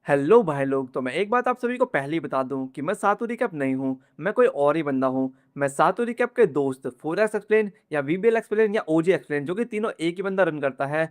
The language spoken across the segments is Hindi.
हेलो भाई लोग। तो मैं एक बात आप सभी को पहले ही बता दूं कि मैं सातु रिकैप नहीं हूं। मैं कोई और ही बंदा हूं। मैं सातु रिकैप के दोस्त फोरेक्स एक्सप्लेन या वीबीएल एक्सप्लेन या ओजी एक्सप्लेन, जो कि तीनों एक ही बंदा रन करता है,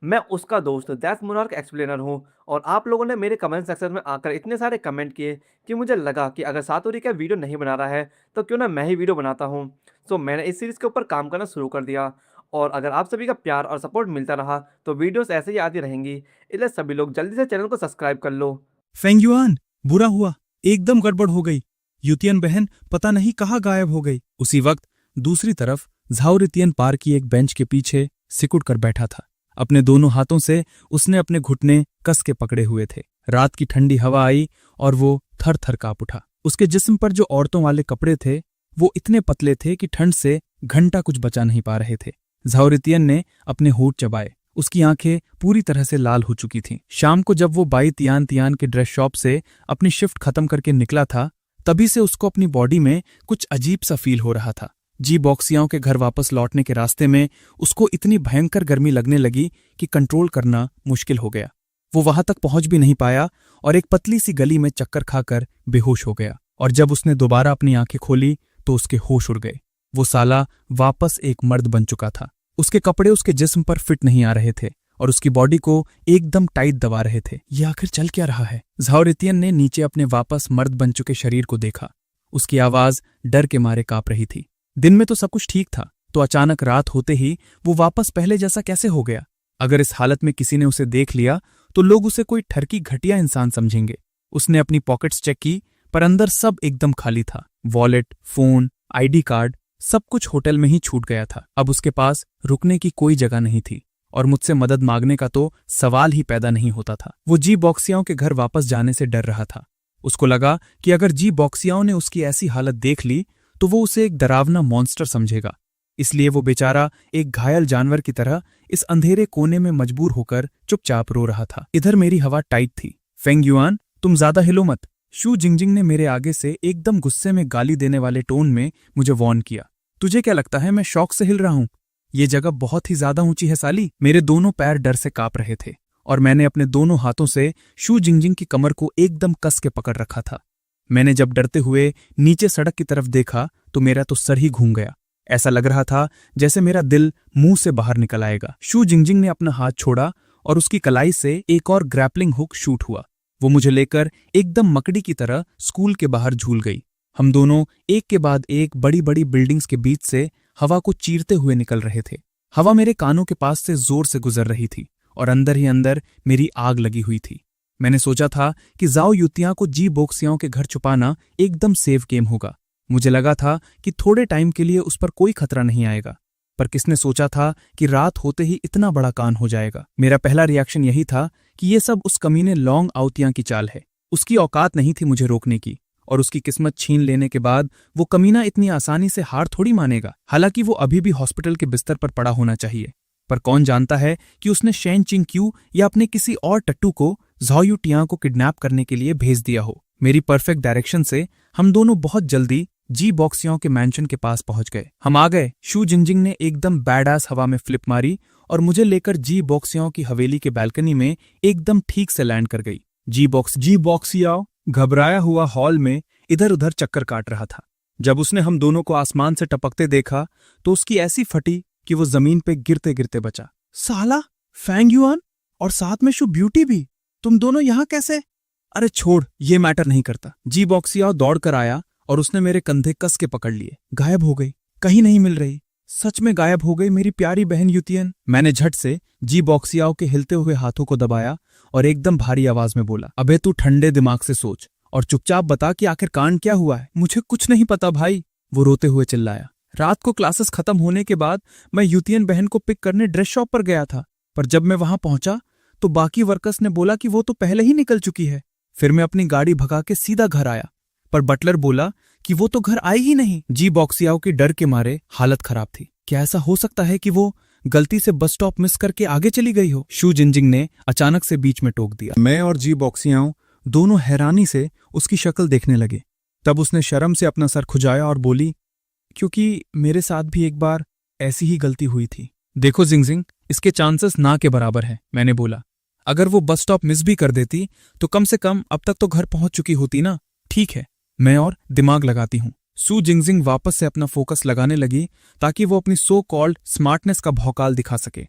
मैं उसका दोस्त दैट्स मोनार्क एक्सप्लेनर हूं। और आप लोगों ने मेरे कमेंट सेक्शन में आकर इतने सारे कमेंट किए कि मुझे लगा कि अगर सातु रिकैप वीडियो नहीं बना रहा है तो क्यों ना मैं ही वीडियो बनाता हूं। सो मैंने इस सीरीज के ऊपर काम करना शुरू कर दिया। और अगर आप सभी का प्यार और सपोर्ट मिलता रहा तो वीडियोस ऐसे ही आती रहेंगी। इसलिए सभी लोग जल्दी से चैनल को सब्सक्राइब कर लो। फेंगयुआन, बुरा हुआ। एकदम गड़बड़ हो गई। युतियन बहन पता नहीं कहाँ गायब हो गई। उसी वक्त दूसरी तरफ झाओरितियन पार्क की एक बेंच के पीछे सिकुड़ कर बैठा था। अपने दोनों हाथों से उसने अपने घुटने कस के पकड़े हुए थे। रात की ठंडी हवा आई और वो थर थर कांप उठा। उसके जिस्म पर जो औरतों वाले कपड़े थे वो इतने पतले थे कि ठंड से घंटा कुछ बचा नहीं पा रहे थे। झाओरितियन ने अपने होंठ चबाए। उसकी आंखें पूरी तरह से लाल हो चुकी थीं। शाम को जब वो बाई तियान तियान के ड्रेस शॉप से अपनी शिफ्ट खत्म करके निकला था, तभी से उसको अपनी बॉडी में कुछ अजीब सा फील हो रहा था। जी बॉक्सियाओं के घर वापस लौटने के रास्ते में उसको इतनी भयंकर गर्मी लगने लगी कि कंट्रोल करना मुश्किल हो गया। वो वहां तक पहुंच भी नहीं पाया और एक पतली सी गली में चक्कर खाकर बेहोश हो गया। और जब उसने दोबारा अपनी आंखें खोली तो उसके होश उड़ गए। वो साला वापस एक मर्द बन चुका था। उसके कपड़े उसके जिस्म पर फिट नहीं आ रहे थे और उसकी बॉडी को एकदम टाइट दबा रहे थे। ये आखिर चल क्या रहा है? झाओरितियन ने नीचे अपने वापस मर्द बन चुके शरीर को देखा। उसकी आवाज डर के मारे कांप रही थी। दिन में तो सब कुछ ठीक था, तो अचानक रात होते ही वो वापस पहले जैसा कैसे हो गया? अगर इस हालत में किसी ने उसे देख लिया तो लोग उसे कोई ठरकी घटिया इंसान समझेंगे। उसने अपनी पॉकेट्स चेक की, पर अंदर सब एकदम खाली था। वॉलेट, फोन, आईडी कार्ड, सब कुछ होटल में ही छूट गया था। अब उसके पास रुकने की कोई जगह नहीं थी और मुझसे मदद मांगने का तो सवाल ही पैदा नहीं होता था। वो जी बॉक्सियाओं के घर वापस जाने से डर रहा था। उसको लगा कि अगर जी बॉक्सियाओं ने उसकी ऐसी हालत देख ली तो वो उसे एक डरावना मॉन्स्टर समझेगा। इसलिए वो बेचारा एक घायल जानवर की तरह इस अंधेरे कोने में मजबूर होकर चुपचाप रो रहा था। इधर मेरी हवा टाइट थी। फेंगयुआन, तुम ज्यादा हिलो मत। शू जिंगजिंग ने मेरे आगे से एकदम गुस्से में गाली देने वाले टोन में मुझे वार्न किया। तुझे क्या लगता है मैं शौक से हिल रहा हूं? ये जगह बहुत ही ज्यादा ऊंची है साली। मेरे दोनों पैर डर से कांप रहे थे और मैंने अपने दोनों हाथों से शू जिंगजिंग की कमर को एकदम कस के पकड़ रखा था। मैंने जब डरते हुए नीचे सड़क की तरफ देखा तो मेरा तो सर ही घूम गया। ऐसा लग रहा था जैसे मेरा दिल मुंह से बाहर निकल आएगा। शू जिंगजिंग ने अपना हाथ छोड़ा और उसकी कलाई से एक और ग्रैपलिंग हुक शूट हुआ। वो मुझे लेकर एकदम मकड़ी की तरह स्कूल के बाहर झूल गई। हम दोनों एक के बाद एक बड़ी बड़ी बिल्डिंग्स के बीच से हवा को चीरते हुए निकल रहे थे। हवा मेरे कानों के पास से जोर से गुजर रही थी और अंदर ही अंदर मेरी आग लगी हुई थी। मैंने सोचा था कि जाओ युतिया को जी बोक्सियाओं के घर छुपाना एकदम सेफ गेम होगा। मुझे लगा था कि थोड़े टाइम के लिए उस पर कोई खतरा नहीं आएगा, पर किसने सोचा था कि रात होते ही इतना बड़ा कांड हो जाएगा। मेरा पहला रिएक्शन यही था कि ये सब उस कमीने लॉन्ग आउतिया की चाल है। उसकी औकात नहीं थी मुझे रोकने की, और उसकी किस्मत छीन लेने के बाद वो कमीना इतनी आसानी से हार थोड़ी मानेगा। हालांकि वो अभी भी हॉस्पिटल के बिस्तर पर पड़ा होना चाहिए, पर कौन जानता है कि उसने शेन चिंग क्यू या अपने किसी और टट्टू को झाओ टिया को किडनैप करने के लिए भेज दिया हो। मेरी परफेक्ट डायरेक्शन से हम दोनों बहुत जल्दी जी बॉक्सियों के मैंशन के पास पहुंच गए। हम आ गए। शू जिंगजिंग ने एकदम बैडास हवा में फ्लिप मारी और मुझे लेकर जी बॉक्सियों की हवेली के बालकनी में एकदम ठीक से लैंड कर गई। जी बॉक्सियाओ घबराया हुआ हॉल में इधर उधर चक्कर काट रहा था। जब उसने हम दोनों को आसमान से टपकते देखा तो उसकी ऐसी फटी कि वो जमीन पे गिरते गिरते बचा। साला, फेंगयुआन और साथ में शू ब्यूटी भी, तुम दोनों यहां कैसे? अरे छोड़, ये मैटर नहीं करता। जी बॉक्सियाओ दौड़ कर आया और उसने मेरे कंधे कस के पकड़ लिए। गायब हो गई, कहीं नहीं मिल रही। सच में गायब हो गई मेरी प्यारी बहन युतियन। मैंने झट से जी बॉक्सियाओ के हिलते हुए हाथों को दबाया और एकदम भारी आवाज में बोला, अबे तू ठंडे दिमाग से सोच और चुपचाप बता कि आखिर कांड क्या हुआ है। मुझे कुछ नहीं पता भाई, वो रोते हुए चिल्लाया। रात को क्लासेस खत्म होने के बाद मैं युतियन बहन को पिक करने ड्रेस शॉप पर गया था, पर जब मैं वहां पहुंचा तो बाकी वर्कर्स ने बोला कि वो तो पहले ही निकल चुकी है। फिर मैं अपनी गाड़ी भगा के सीधा घर आया, पर बटलर बोला कि वो तो घर आई ही नहीं। जी बॉक्सियाओ की डर के मारे हालत खराब थी। क्या ऐसा हो सकता है कि वो गलती से बस स्टॉप मिस करके आगे चली गई हो? शू जिंजिंग ने अचानक से बीच में टोक दिया। मैं और जी बॉक्सियाओ दोनों हैरानी से उसकी शक्ल देखने लगे। तब उसने शर्म से अपना सर खुजाया और बोली, क्योंकि मेरे साथ भी एक बार ऐसी ही गलती हुई थी। देखो जिंगजिंग, इसके चांसेस ना के बराबर है, मैंने बोला। अगर वो बस स्टॉप मिस भी कर देती तो कम से कम अब तक तो घर पहुंच चुकी होती ना। ठीक है, मैं और दिमाग लगाती हूं। सू जिंगजिंग वापस से अपना फोकस लगाने लगी ताकि वो अपनी सो कॉल्ड स्मार्टनेस का भौकाल दिखा सके।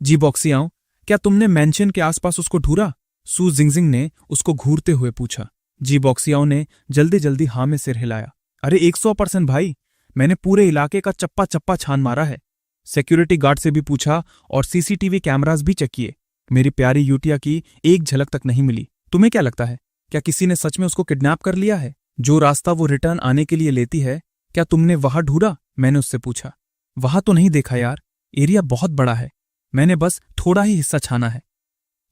जी बॉक्सियाओ, क्या तुमने मैंशन के आसपास उसको ढूंढा? सू जिंगजिंग ने उसको घूरते हुए पूछा। जी बॉक्सियाओ ने जल्दी जल्दी हाँ में सिर हिलाया। अरे 100% भाई, मैंने पूरे इलाके का चप्पा चप्पा छान मारा है। सिक्योरिटी गार्ड से भी पूछा और सीसीटीवी कैमरास भी चेक किए। मेरी प्यारी यूटिया की एक झलक तक नहीं मिली। तुम्हें क्या लगता है, क्या किसी ने सच में उसको किडनैप कर लिया है? जो रास्ता वो रिटर्न आने के लिए लेती है, क्या तुमने वहां ढूंढा? मैंने उससे पूछा। वहां तो नहीं देखा यार, एरिया बहुत बड़ा है, मैंने बस थोड़ा ही हिस्सा छाना है।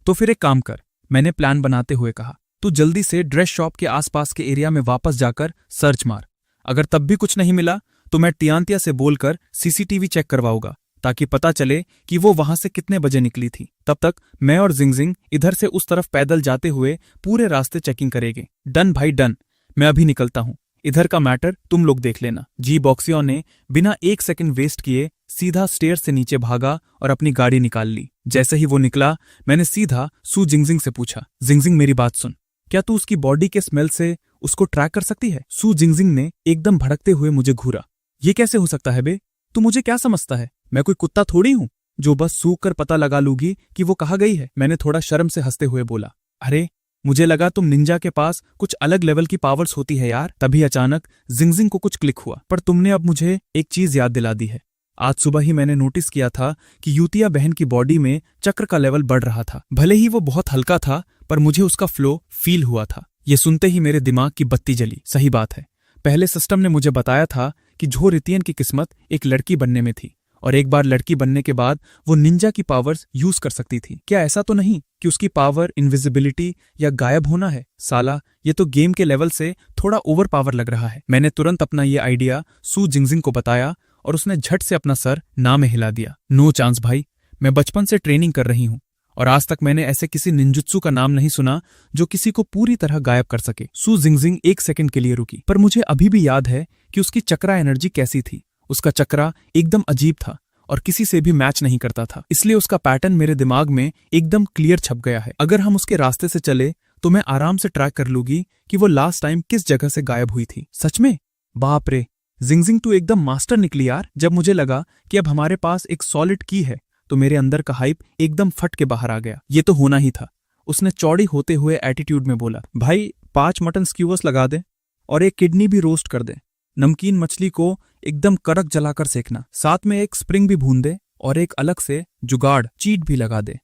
तो फिर एक काम कर, मैंने प्लान बनाते हुए कहा। तू जल्दी से ड्रेस शॉप के आसपास के एरिया में वापस जाकर सर्च मार। अगर तब भी कुछ नहीं मिला तो मैं टियांतिया से बोलकर सीसीटीवी चेक करवाऊंगा ताकि पता चले कि वो वहां से कितने बजे निकली थी। तब तक मैं और जिंगजिंग इधर से उस तरफ पैदल जाते हुए पूरे रास्ते चेकिंग करेंगे। डन भाई डन, मैं अभी निकलता हूं, इधर का मैटर तुम लोग देख लेना। जी बॉक्सियों ने बिना एक सेकंड वेस्ट किए सीधा स्टेयर से नीचे भागा और अपनी गाड़ी निकाल ली। जैसे ही वो निकला, मैंने सीधा सू जिंगजिंग से पूछा, जिंगजिंग मेरी बात सुन, क्या तू उसकी बॉडी के स्मेल से उसको ट्रैक कर सकती है? सू जिंगजिंग ने एकदम भड़कते हुए मुझे घूरा। ये कैसे हो सकता है बे? तू मुझे क्या समझता है, मैं कोई कुत्ता थोड़ी हूं जो बस सूख कर पता लगा लूंगी कि वो कहाँ गई है। मैंने थोड़ा शर्म से हंसते हुए बोला। अरे मुझे लगा तुम निंजा के पास कुछ अलग लेवल की पावर्स होती है यार। तभी अचानक जिंगजिंग को कुछ क्लिक हुआ। पर तुमने अब मुझे एक चीज याद दिला दी है। आज सुबह ही मैंने नोटिस किया था कि यूतिया बहन की बॉडी में चक्र का लेवल बढ़ रहा था। भले ही वो बहुत हल्का था, पर मुझे उसका फ्लो फील हुआ था। ये सुनते ही मेरे दिमाग की बत्ती जली। सही बात है, पहले सिस्टम ने मुझे बताया था कि झो रितियन की किस्मत एक लड़की बनने में थी, और एक बार लड़की बनने के बाद वो निंजा की पावर्स यूज कर सकती थी। क्या ऐसा तो नहीं कि उसकी पावर इनविजिबिलिटी या गायब होना है? साला, ये तो गेम के लेवल से थोड़ा ओवर पावर लग रहा है। मैंने तुरंत अपना ये आइडिया सू जिंगजिंग को बताया और उसने झट से अपना सर ना में हिला दिया। नो चांस भाई, मैं बचपन से ट्रेनिंग कर रही हूं और आज तक मैंने ऐसे किसी निंजुत्सु का नाम नहीं सुना जो किसी को पूरी तरह गायब कर सके। सू जिंगजिंग एक सेकंड के लिए रुकी, पर मुझे अभी भी याद है कि उसकी चक्रा एनर्जी कैसी थी। उसका चक्रा एकदम अजीब था और किसी से भी मैच नहीं करता था, इसलिए उसका पैटर्न मेरे दिमाग में एकदम क्लियर छप गया है। अगर हम उसके रास्ते से चले तो मैं आराम से ट्रैक कर लूंगी कि वो लास्ट टाइम किस जगह से गायब हुई थी। सच में? बाप रे, जिंगजिंग तू एकदम मास्टर निकली यार। जब मुझे लगा कि अब हमारे पास एक सॉलिड की है तो मेरे अंदर का हाइप एकदम फट के बाहर आ गया। ये तो होना ही था। उसने चौड़ी होते हुए एटीट्यूड में बोला, भाई 5 मटन स्क्यूवर्स लगा दे और एक किडनी भी रोस्ट कर दे। नमकीन मछली को एकदम कड़क जलाकर सेकना, साथ में एक स्प्रिंग भी भून दे और एक अलग से जुगाड़ चीट भी लगा दे।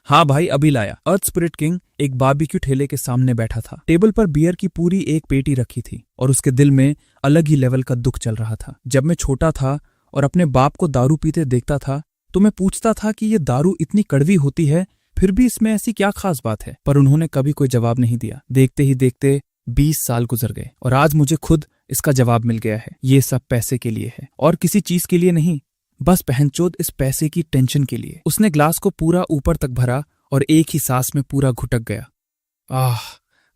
हाँ भाई, अभी लाया। अर्थ स्पिरिट किंग एक बारबेक्यू ठेले के सामने बैठा था। टेबल पर बियर की पूरी एक पेटी रखी थी और उसके दिल में अलग ही लेवल का दुख चल रहा था। जब मैं छोटा था और अपने बाप को दारू पीते देखता था तो मैं पूछता था कि ये दारू इतनी कड़वी होती है, फिर भी इसमें ऐसी क्या खास बात है? पर उन्होंने कभी कोई जवाब नहीं दिया। देखते ही देखते 20 साल गुजर गए और आज मुझे खुद इसका जवाब मिल गया है। ये सब पैसे के लिए है और किसी चीज के लिए नहीं, बस पहनचोद इस पैसे की टेंशन के लिए। उसने ग्लास को पूरा ऊपर तक भरा और एक ही सांस में पूरा घुटक गया। आह,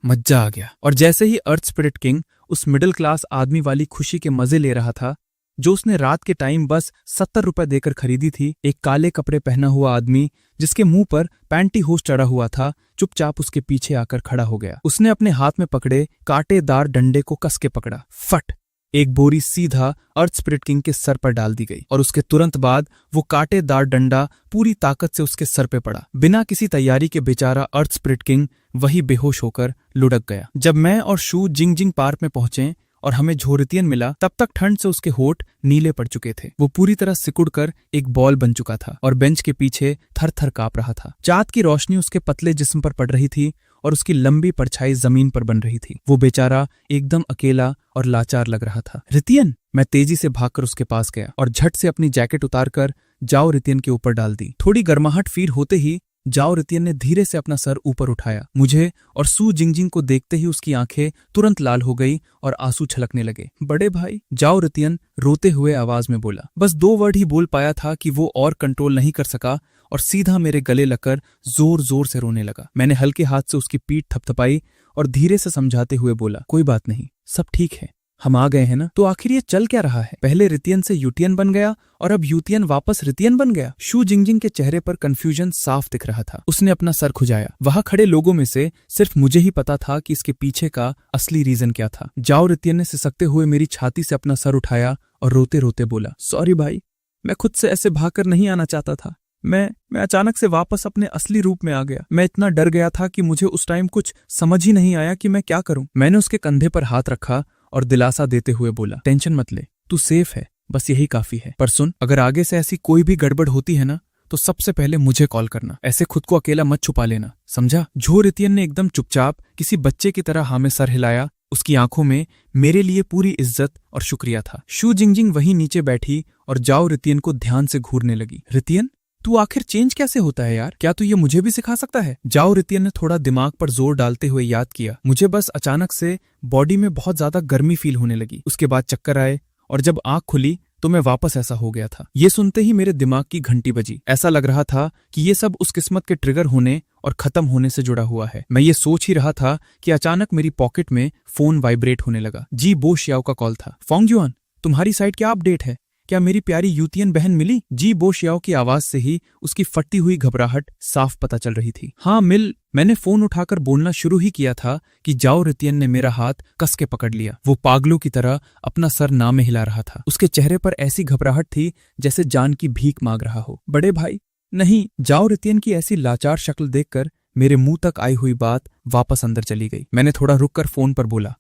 मज्जा आ गया। और जैसे ही अर्थ स्पिरिट किंग उस मिडिल क्लास आदमी वाली खुशी के मजे ले रहा था जो उसने रात के टाइम बस 70 रुपए देकर खरीदी थी, एक काले कपड़े पहना हुआ आदमी जिसके मुंह पर पैंटी होश चढ़ा हुआ था चुपचाप उसके पीछे आकर खड़ा हो गया। उसने अपने हाथ में पकड़े कांटेदार डंडे को कस के पकड़ा। फट, एक बोरी सीधा अर्थ स्पिरिट किंग के सर पर डाल दी गई और उसके तुरंत बाद वो कांटेदार डंडा पूरी ताकत से उसके सर पे पड़ा। बिना किसी तैयारी के बेचारा अर्थ स्पिरिट किंग वही बेहोश होकर लुढ़क गया। जब मैं और शू जिंगजिंग पार्क में पहुंचे और हमें झोरितियन मिला, तब तक ठंड से उसके होठ नीले पड़ चुके थे। वो पूरी तरह सिकुड़कर एक बॉल बन चुका था और बेंच के पीछे थर थर कांप रहा था। चाँद की रोशनी उसके पतले जिस्म पर पड़ रही थी और उसकी लंबी परछाई जमीन पर बन रही थी। वो बेचारा एकदम अकेला और लाचार लग रहा था। रितियन, मैं तेजी से भागकर उसके पास गया और झट से अपनी जैकेट उतारकर जाओ रितियन के ऊपर डाल दी। थोड़ी गर्माहट फील होते ही जाओ रितियन ने धीरे से अपना सर ऊपर उठाया। मुझे और सू जिंगजिंग को देखते ही उसकी आंखें तुरंत लाल हो गई और आंसू छलकने लगे। बड़े भाई, जाओ रितियन रोते हुए आवाज में बोला। बस 2 वर्ड ही बोल पाया था कि वो और कंट्रोल नहीं कर सका और सीधा मेरे गले लगकर जोर जोर से रोने लगा। मैंने हल्के हाथ से उसकी पीठ थपथपाई और धीरे से समझाते हुए बोला, कोई बात नहीं, सब ठीक है, हम आ गए हैं ना। तो आखिर ये चल क्या रहा है? पहले रितियन से यूटियन बन गया और अब यूतियन वापस रितियन बन गया। शू जिंगजिंग के चेहरे पर कंफ्यूजन साफ दिख रहा था। उसने अपना सर खुजाया। वहां खड़े लोगों में से सिर्फ मुझे ही पता था कि इसके पीछे का असली रीजन क्या था। जाओ रितियन ने सिसकते हुए मेरी छाती से अपना सर उठाया और रोते रोते बोला, सॉरी भाई, मैं खुद से ऐसे भागकर नहीं आना चाहता था। मैं अचानक से वापस अपने असली रूप में आ गया। मैं इतना डर गया था कि मुझे उस टाइम कुछ समझ ही नहीं आया कि मैं क्या करूं। मैंने उसके कंधे पर हाथ रखा और दिलासा देते हुए बोला, टेंशन मत ले, तू सेफ है, बस यही काफी है। पर सुन, अगर आगे से ऐसी कोई भी गड़बड़ होती है ना तो सबसे पहले मुझे कॉल करना। ऐसे खुद को अकेला मत छुपा लेना, समझा? झो रितियन ने एकदम चुपचाप किसी बच्चे की तरह हाँ में सर हिलाया। उसकी आंखों में मेरे लिए पूरी इज्जत और शुक्रिया था। शू जिंगजिंग वहीं नीचे बैठी और जाओ रितियन को ध्यान से घूरने लगी। रितियन, तू आखिर चेंज कैसे होता है यार? क्या तू ये मुझे भी सिखा सकता है? जाओ रितियन ने थोड़ा दिमाग पर जोर डालते हुए याद किया। मुझे बस अचानक से बॉडी में बहुत ज्यादा गर्मी फील होने लगी। उसके बाद चक्कर आए और जब आंख खुली तो मैं वापस ऐसा हो गया था। ये सुनते ही मेरे दिमाग की घंटी बजी। ऐसा लग रहा था कि ये सब उस किस्मत के ट्रिगर होने और खत्म होने से जुड़ा हुआ है। मैं ये सोच ही रहा था कि अचानक मेरी पॉकेट में फोन वाइब्रेट होने लगा। जी बो शियाओ का कॉल था। फोंगजुआन, तुम्हारी साइड क्या अपडेट है? क्या मेरी प्यारी यूतियन बहन मिली? जी बो शियाओ की आवाज से ही उसकी फटती हुई घबराहट साफ पता चल रही थी। हाँ मिल। मैंने फोन उठाकर बोलना शुरू ही किया था कि जाओ रितियन ने मेरा हाथ कस के पकड़ लिया। वो पागलों की तरह अपना सर ना में हिला रहा था। उसके चेहरे पर ऐसी घबराहट थी जैसे जान की भीख मांग रहा हो। बड़े भाई नहीं। जाओ रितियन की ऐसी लाचार शक्ल देखकर मेरे मुंह तक आई हुई बात वापस अंदर चली गई। मैंने थोड़ा रुककर फोन पर बोला,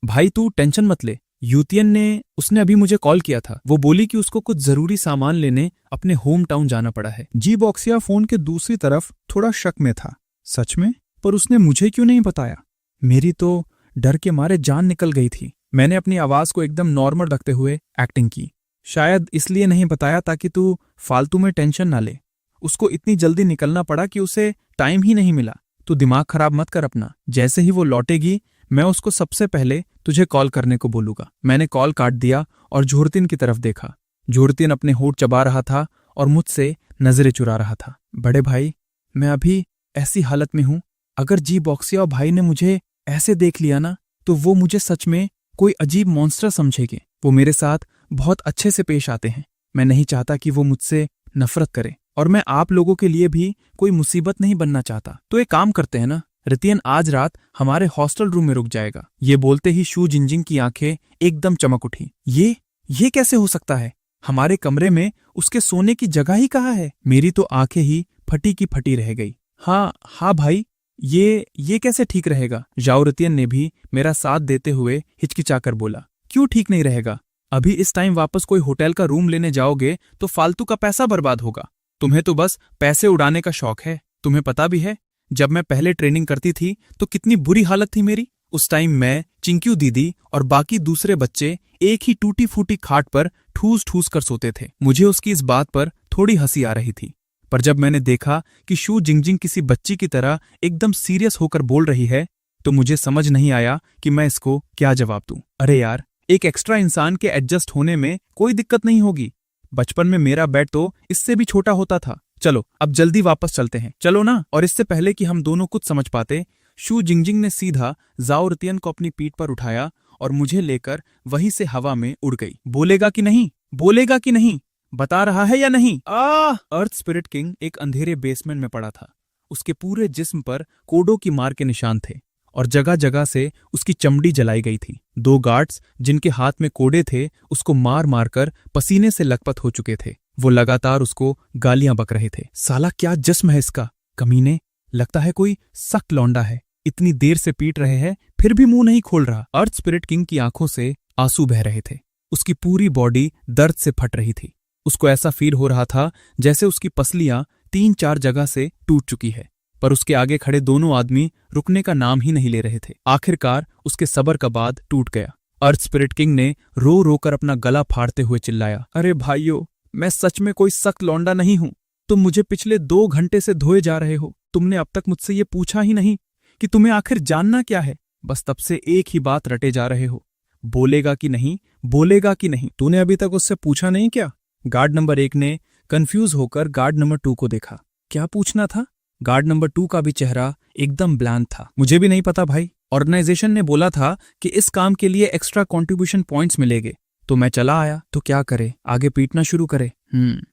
भाई तू टेंशन मत ले। यूतियन उसने अभी मुझे कॉल किया था। वो बोली कि उसको कुछ जरूरी सामान लेने अपने होम टाउन जाना पड़ा है। जी बॉक्सिया फोन के दूसरी तरफ थोड़ा शक में था। सच में? पर उसने मुझे क्यों नहीं बताया? मेरी तो डर के मारे जान निकल गई थी। मैंने अपनी आवाज को एकदम नॉर्मल रखते हुए एक्टिंग की। शायद इसलिए नहीं बताया ताकि तू फालतू में टेंशन ना ले। उसको इतनी जल्दी निकलना पड़ा कि उसे टाइम ही नहीं मिला। तू दिमाग खराब मत कर अपना। जैसे ही वो लौटेगी मैं उसको सबसे पहले तुझे कॉल करने को बोलूंगा। मैंने कॉल काट दिया और जोहरतिन की तरफ देखा। जोहरतिन अपने होंठ चबा रहा था और मुझसे नजरें चुरा रहा था। बड़े भाई, मैं अभी ऐसी हालत में हूं, अगर जी बॉक्सिया और भाई ने मुझे ऐसे देख लिया ना तो वो मुझे सच में कोई अजीब मॉन्स्टर समझेंगे। वो मेरे साथ बहुत अच्छे से पेश आते हैं। मैं नहीं चाहता कि वो मुझसे नफरत करे और मैं आप लोगों के लिए भी कोई मुसीबत नहीं बनना चाहता। तो एक काम करते हैं ना, रितियन आज रात हमारे हॉस्टल रूम में रुक जाएगा। ये बोलते ही शू जिंगजिंग की आंखें एकदम चमक उठी। ये कैसे हो सकता है? हमारे कमरे में उसके सोने की जगह ही कहाँ है? मेरी तो आंखें ही फटी की फटी रह गई। हाँ भाई, ये कैसे ठीक रहेगा? जाओ रितियन ने भी मेरा साथ देते हुए हिचकिचाकर बोला। क्यों ठीक नहीं रहेगा? अभी इस टाइम वापस कोई होटल का रूम लेने जाओगे तो फालतू का पैसा बर्बाद होगा। तुम्हें तो बस पैसे उड़ाने का शौक है। तुम्हें पता भी है जब मैं पहले ट्रेनिंग करती थी तो कितनी बुरी हालत थी मेरी। उस टाइम मैं, चिंक्यू दीदी और बाकी दूसरे बच्चे एक ही टूटी फूटी खाट पर ठूस ठूस कर सोते थे। मुझे उसकी इस बात पर थोड़ी हंसी आ रही थी, पर जब मैंने देखा कि शू जिंगजिंग किसी बच्ची की तरह एकदम सीरियस होकर बोल रही है तो मुझे समझ नहीं आया कि मैं इसको क्या जवाब दूं। अरे यार, एक एक्स्ट्रा इंसान के एडजस्ट होने में कोई दिक्कत नहीं होगी। बचपन में मेरा बेड तो इससे भी छोटा होता था। चलो अब जल्दी वापस चलते हैं, चलो ना। और इससे पहले कि हम दोनों कुछ समझ पाते, शू जिंगजिंग ने सीधा जाओ रितियन को अपनी पीठ पर उठाया और मुझे लेकर वहीं से हवा में उड़ गई। बोलेगा कि नहीं? बोलेगा कि नहीं? बता रहा है या नहीं? अर्थ स्पिरिट किंग एक अंधेरे बेसमेंट में पड़ा था। उसके पूरे जिस्म पर कोडों की मार के निशान थे और जगह जगह से उसकी चमड़ी जलाई गई थी। 2 गार्ड्स जिनके हाथ में कोड़े थे उसको मार मार कर पसीने से लकपत हो चुके थे। वो लगातार उसको गालियां बक रहे थे। साला क्या जिस्म है इसका, कमीने, लगता है कोई सख्त लौंडा है। इतनी देर से पीट रहे हैं फिर भी मुंह नहीं खोल रहा। अर्थ स्पिरिट किंग की आंखों से आंसू बह रहे थे। उसकी पूरी बॉडी दर्द से फट रही थी। उसको ऐसा फील हो रहा था जैसे उसकी पसलियां 3-4 जगह से टूट चुकी है। पर उसके आगे खड़े दोनों आदमी रुकने का नाम ही नहीं ले रहे थे। आखिरकार उसके सब्र का बांध टूट गया। अर्थ स्पिरिट किंग ने रो रो कर अपना गला फाड़ते हुए चिल्लाया, अरे भाइयों, मैं सच में कोई सख्त लौंडा नहीं हूं। तुम मुझे पिछले 2 घंटे से धोए जा रहे हो। तुमने अब तक मुझसे ये पूछा ही नहीं कि तुम्हें आखिर जानना क्या है। बस तब से एक ही बात रटे जा रहे हो, बोलेगा कि नहीं, बोलेगा कि नहीं। तूने अभी तक उससे पूछा नहीं क्या? गार्ड नंबर 1 ने कंफ्यूज होकर गार्ड नंबर 2 को देखा। क्या पूछना था? गार्ड नंबर 2 का भी चेहरा एकदम ब्लैंक था। मुझे भी नहीं पता भाई, ऑर्गेनाइजेशन ने बोला था कि इस काम के लिए एक्स्ट्रा कंट्रीब्यूशन पॉइंट्स मिलेंगे, तो मैं चला आया। तो क्या करे, आगे पीटना शुरू करे?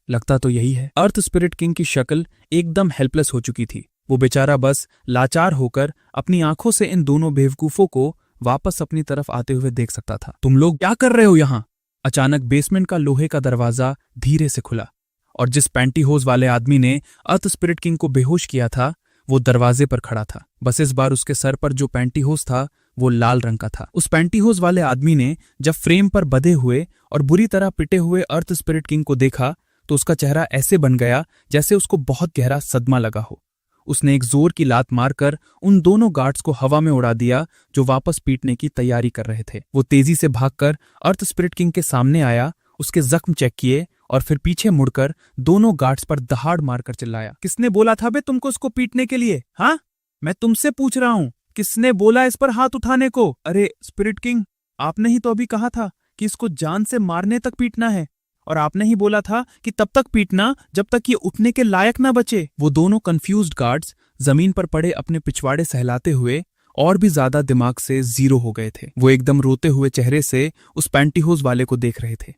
लगता तो यही है। अर्थ स्पिरिट किंग की शक्ल एकदम हेल्पलेस हो चुकी थी। वो बेचारा बस लाचार होकर अपनी आंखों से इन दोनों बेवकूफों को वापस अपनी तरफ आते हुए देख सकता था। तुम लोग क्या कर रहे हो यहाँ? अचानक बेसमेंट का लोहे का दरवाजा धीरे से खुला और जिस पैंटीहोज वाले आदमी ने अर्थ स्पिरिट किंग को बेहोश किया था वो दरवाजे पर खड़ा था। बस इस बार उसके सर पर जो पैंटीहोज था वो लाल रंग का था। उस पैंटीहोज वाले आदमी ने जब फ्रेम पर बंधे हुए और बुरी तरह पिटे हुए अर्थ स्पिरिट किंग को देखा तो उसका चेहरा ऐसे बन गया जैसे उसको बहुत गहरा सदमा लगा हो। उसने एक जोर की लात मारकर उन दोनों गार्ड्स को हवा में उड़ा दिया जो वापस पीटने की तैयारी कर रहे थे। वो तेजी से भागकर अर्थ स्पिरिट किंग के सामने आया, उसके जख्म चेक किए और फिर पीछे मुड़कर दोनों गार्ड्स पर दहाड़ मारकर चिल्लाया, किसने बोला था बे तुमको उसको पीटने के लिए? हाँ, मैं तुमसे पूछ रहा हूं, किसने बोला इस पर हाथ उठाने को? अरे स्पिरिट किंग, आपने ही तो अभी कहा था कि इसको जान से मारने तक पीटना है, और आपने ही बोला था कि तब तक पीटना जब तक ये उठने के लायक ना बचे। वो दोनों कंफ्यूज्ड गार्ड्स जमीन पर पड़े अपने पिछवाड़े सहलाते हुए और भी ज्यादा दिमाग से जीरो हो गए थे। वो एकदम रोते हुए चेहरे से उस पैंटीहोज वाले को देख रहे थे।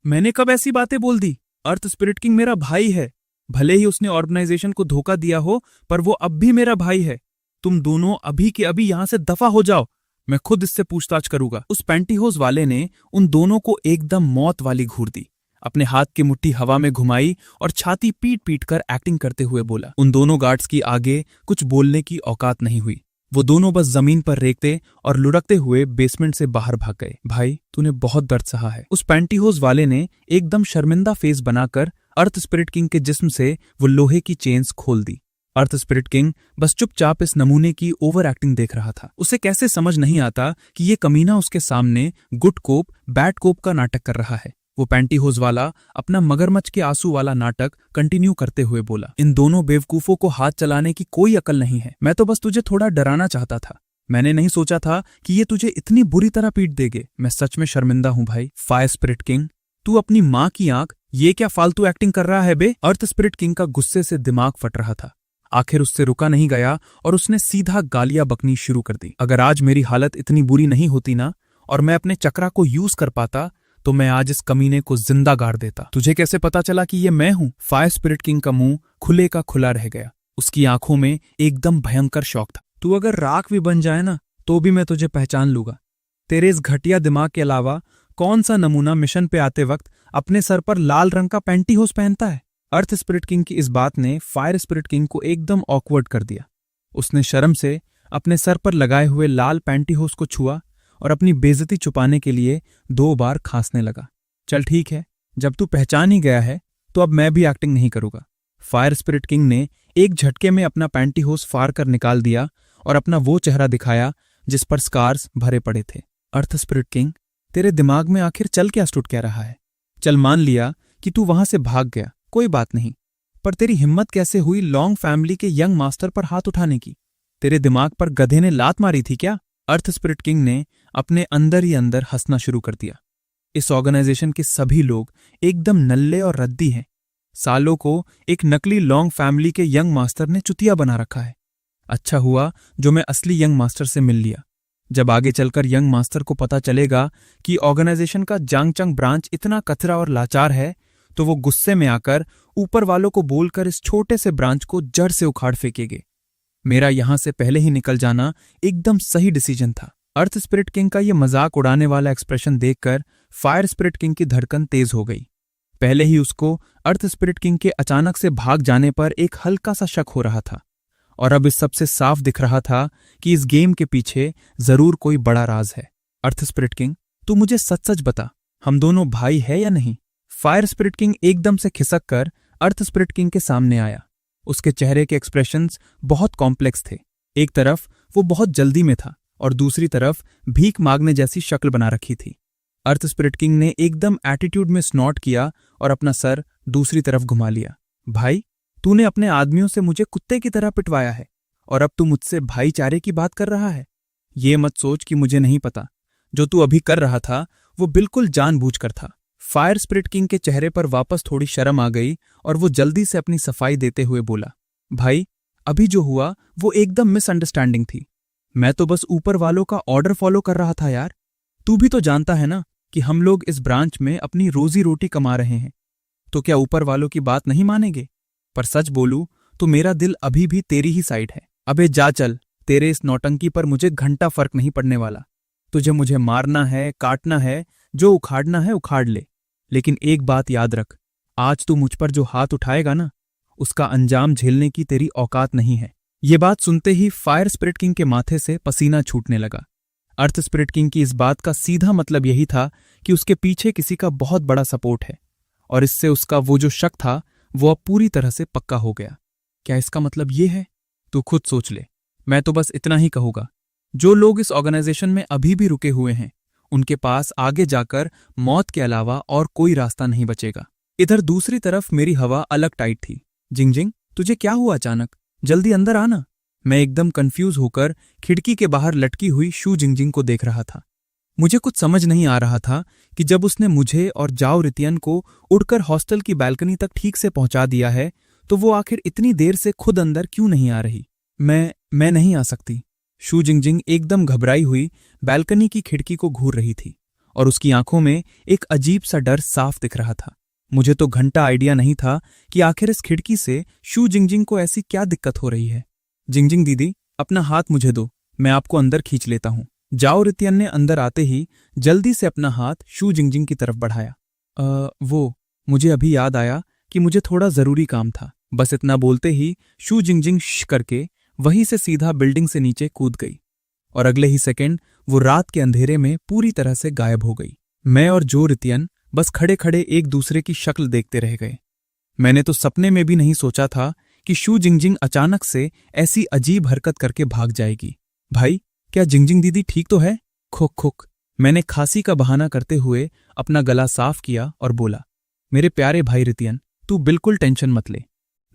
मैंने कब ऐसी बातें बोल दी? अर्थ स्पिरिट किंग मेरा भाई है। भले ही उसने ऑर्गेनाइजेशन को धोखा दिया हो, पर वो अब भी मेरा भाई है। तुम दोनों अभी के अभी यहां से दफा हो जाओ, मैं खुद इससे पूछताछ करूंगा। उस पैंटीहोज वाले ने उन दोनों को एकदम मौत वाली घूर दी, अपने हाथ की मुट्ठी हवा में घुमाई और छाती पीट पीट कर एक्टिंग करते हुए बोला। उन दोनों गार्ड्स की आगे कुछ बोलने की औकात नहीं हुई। वो दोनों बस जमीन पर रेंगते और लुढ़कते हुए बेसमेंट से बाहर भाग गए। भाई, तूने बहुत दर्द सहा है। उस पैंटीहोज वाले ने एकदम शर्मिंदा फेस बनाकर अर्थ स्पिरिट किंग के जिस्म से वो लोहे की चेन्स खोल दी। अर्थ स्पिरिट किंग बस चुपचाप इस नमूने की ओवर एक्टिंग देख रहा था। उसे कैसे समझ नहीं आता कि ये कमीना उसके सामने गुड कोप बैड कोप का नाटक कर रहा है। वो पैंटीहोज वाला अपना मगरमच्छ के आंसू वाला नाटक कंटिन्यू करते हुए बोला, इन दोनों बेवकूफों को हाथ चलाने की कोई अकल नहीं है। मैं तो बस तुझे थोड़ा डराना चाहता था। मैंने नहीं सोचा था कि ये तुझे इतनी बुरी तरह पीट देंगे। मैं सच में शर्मिंदा हूं भाई। फायर स्पिरिट किंग, तू अपनी माँ की आंख ये क्या फालतू एक्टिंग कर रहा है बे? अर्थ स्पिरिट किंग का गुस्से से दिमाग फट रहा था। आखिर उससे रुका नहीं गया और उसने सीधा गालियां बकनी शुरू कर दी। अगर आज मेरी हालत इतनी बुरी नहीं होती ना, और मैं अपने चक्रा को यूज कर पाता, तो मैं आज इस कमीने को जिंदा गाड़ देता। तुझे कैसे पता चला कि ये मैं हूं? फायर स्पिरिट किंग का मुंह खुले का खुला रह गया। उसकी आंखों में एकदम भयंकर शौक था। तू अगर राख भी बन जाए ना, तो भी मैं तुझे पहचान लूंगा। तेरे इस घटिया दिमाग के अलावा कौन सा नमूना मिशन पे आते वक्त अपने सर पर लाल रंग का पैंटीहोज पहनता है? अर्थ स्पिरिट किंग की इस बात ने फायर स्पिरिट किंग को एकदम ऑकवर्ड कर दिया। उसने शर्म से अपने सर पर लगाए हुए लाल पैंटीहोज को छुआ और अपनी बेइज्जती छुपाने के लिए 2 बार खांसने लगा। चल ठीक है, जब तू पहचान ही गया है तो अब मैं भी एक्टिंग नहीं करूंगा। फायर स्पिरिट किंग ने एक झटके में अपना पैंटीहोज फाड़ कर निकाल दिया और अपना वो चेहरा दिखाया जिस पर स्कार्स भरे पड़े थे। अर्थ स्पिरिट किंग, तेरे दिमाग में आखिर चल क्या स्टूट कह रहा है? चल मान लिया कि तू वहां से भाग गया, कोई बात नहीं, पर तेरी हिम्मत कैसे हुई लॉन्ग फैमिली के यंग मास्टर पर हाथ उठाने की? तेरे दिमाग पर गधे ने लात मारी थी क्या? अर्थ स्पिरिट किंग ने अपने अंदर ही अंदर हंसना शुरू कर दिया। इस ऑर्गेनाइजेशन के सभी लोग एकदम नल्ले और रद्दी हैं। सालों को एक नकली लॉन्ग फैमिली के यंग मास्टर ने चुतिया बना रखा है। अच्छा हुआ जो मैं असली यंग मास्टर से मिल लिया। जब आगे चलकर यंग मास्टर को पता चलेगा कि ऑर्गेनाइजेशन का जांगचंग ब्रांच इतना कचरा और लाचार है, तो वो गुस्से में आकर ऊपर वालों को बोलकर इस छोटे से ब्रांच को जड़ से उखाड़ फेंकेंगे। मेरा यहां से पहले ही निकल जाना एकदम सही डिसीजन था। अर्थ स्पिरिट किंग का ये मजाक उड़ाने वाला एक्सप्रेशन देखकर फायर स्पिरिट किंग की धड़कन तेज हो गई। पहले ही उसको अर्थ स्पिरिट किंग के अचानक से भाग जाने पर एक हल्का सा शक हो रहा था, और अब इस सबसे साफ दिख रहा था कि इस गेम के पीछे जरूर कोई बड़ा राज है। अर्थ स्पिरिट किंग, तू मुझे सच सच बता, हम दोनों भाई है या नहीं? फायर स्पिरिट किंग एकदम से खिसक कर अर्थ स्पिरिट किंग के सामने आया। उसके चेहरे के एक्सप्रेशंस बहुत कॉम्प्लेक्स थे। एक तरफ वो बहुत जल्दी में था और दूसरी तरफ भीख मांगने जैसी शक्ल बना रखी थी। अर्थ स्पिरिट किंग ने एकदम एटीट्यूड में स्नॉट किया और अपना सर दूसरी तरफ घुमा लिया। भाई, तूने अपने आदमियों से मुझे कुत्ते की तरह पिटवाया है और अब तू मुझसे भाईचारे की बात कर रहा है। ये मत सोच कि मुझे नहीं पता। जो तू अभी कर रहा था वो बिल्कुल जानबूझकर था। फायर स्पिरिट किंग के चेहरे पर वापस थोड़ी शर्म आ गई और वो जल्दी से अपनी सफाई देते हुए बोला, भाई, अभी जो हुआ वो एकदम मिसअंडरस्टैंडिंग थी। मैं तो बस ऊपर वालों का ऑर्डर फॉलो कर रहा था यार। तू भी तो जानता है ना कि हम लोग इस ब्रांच में अपनी रोजी रोटी कमा रहे हैं, तो क्या ऊपर वालों की बात नहीं मानेंगे? पर सच बोलूं तो मेरा दिल अभी भी तेरी ही साइड है। अबे जा चल, तेरे इस नौटंकी पर मुझे घंटा फर्क नहीं पड़ने वाला। तुझे मुझे मारना है, काटना है, जो उखाड़ना है उखाड़ ले, लेकिन एक बात याद रख, आज तू मुझ पर जो हाथ उठाएगा ना, उसका अंजाम झेलने की तेरी औकात नहीं है। ये बात सुनते ही फायर स्पिरिट किंग के माथे से पसीना छूटने लगा। अर्थ स्पिरिट किंग की इस बात का सीधा मतलब यही था कि उसके पीछे किसी का बहुत बड़ा सपोर्ट है, और इससे उसका वो जो शक था वो अब पूरी तरह से पक्का हो गया। क्या इसका मतलब ये है? तू खुद सोच ले। मैं तो बस इतना ही कहूंगा, जो लोग इस ऑर्गेनाइजेशन में अभी भी रुके हुए हैं, उनके पास आगे जाकर मौत के अलावा और कोई रास्ता नहीं बचेगा। इधर दूसरी तरफ मेरी हवा अलग टाइट थी। जिंगजिंग, तुझे क्या हुआ अचानक? जल्दी अंदर आना। मैं एकदम कंफ्यूज होकर खिड़की के बाहर लटकी हुई शू जिंगजिंग को देख रहा था। मुझे कुछ समझ नहीं आ रहा था कि जब उसने मुझे और जाओ रितियन को उड़कर हॉस्टल की बालकनी तक ठीक से पहुंचा दिया है, तो वो आखिर इतनी देर से खुद अंदर क्यों नहीं आ रही? मैं नहीं आ सकती। शू जिंगजिंग एकदम घबराई हुई बालकनी की खिड़की को घूर रही थी, और उसकी आंखों में एक अजीब सा डर साफ दिख रहा था। मुझे तो घंटा आइडिया नहीं था कि आखिर इस खिड़की से शू जिंगजिंग को ऐसी क्या दिक्कत हो रही है। जिंगजिंग दीदी, अपना हाथ मुझे दो, मैं आपको अंदर खींच लेता हूं। जाओ रितियन ने अंदर आते ही जल्दी से अपना हाथ शू जिंगजिंग की तरफ बढ़ाया। मुझे अभी याद आया कि मुझे थोड़ा जरूरी काम था। बस इतना बोलते ही शू जिंगजिंग श करके वहीं से सीधा बिल्डिंग से नीचे कूद गई, और अगले ही सेकंड वो रात के अंधेरे में पूरी तरह से गायब हो गई। मैं और जो रितियन बस खड़े खड़े एक दूसरे की शक्ल देखते रह गए। मैंने तो सपने में भी नहीं सोचा था कि शू जिंगजिंग अचानक से ऐसी अजीब हरकत करके भाग जाएगी। भाई, क्या जिंगजिंग दीदी ठीक तो है? खुक खुक। मैंने खांसी का बहाना करते हुए अपना गला साफ किया और बोला, मेरे प्यारे भाई रितियन, तू बिल्कुल टेंशन मत ले।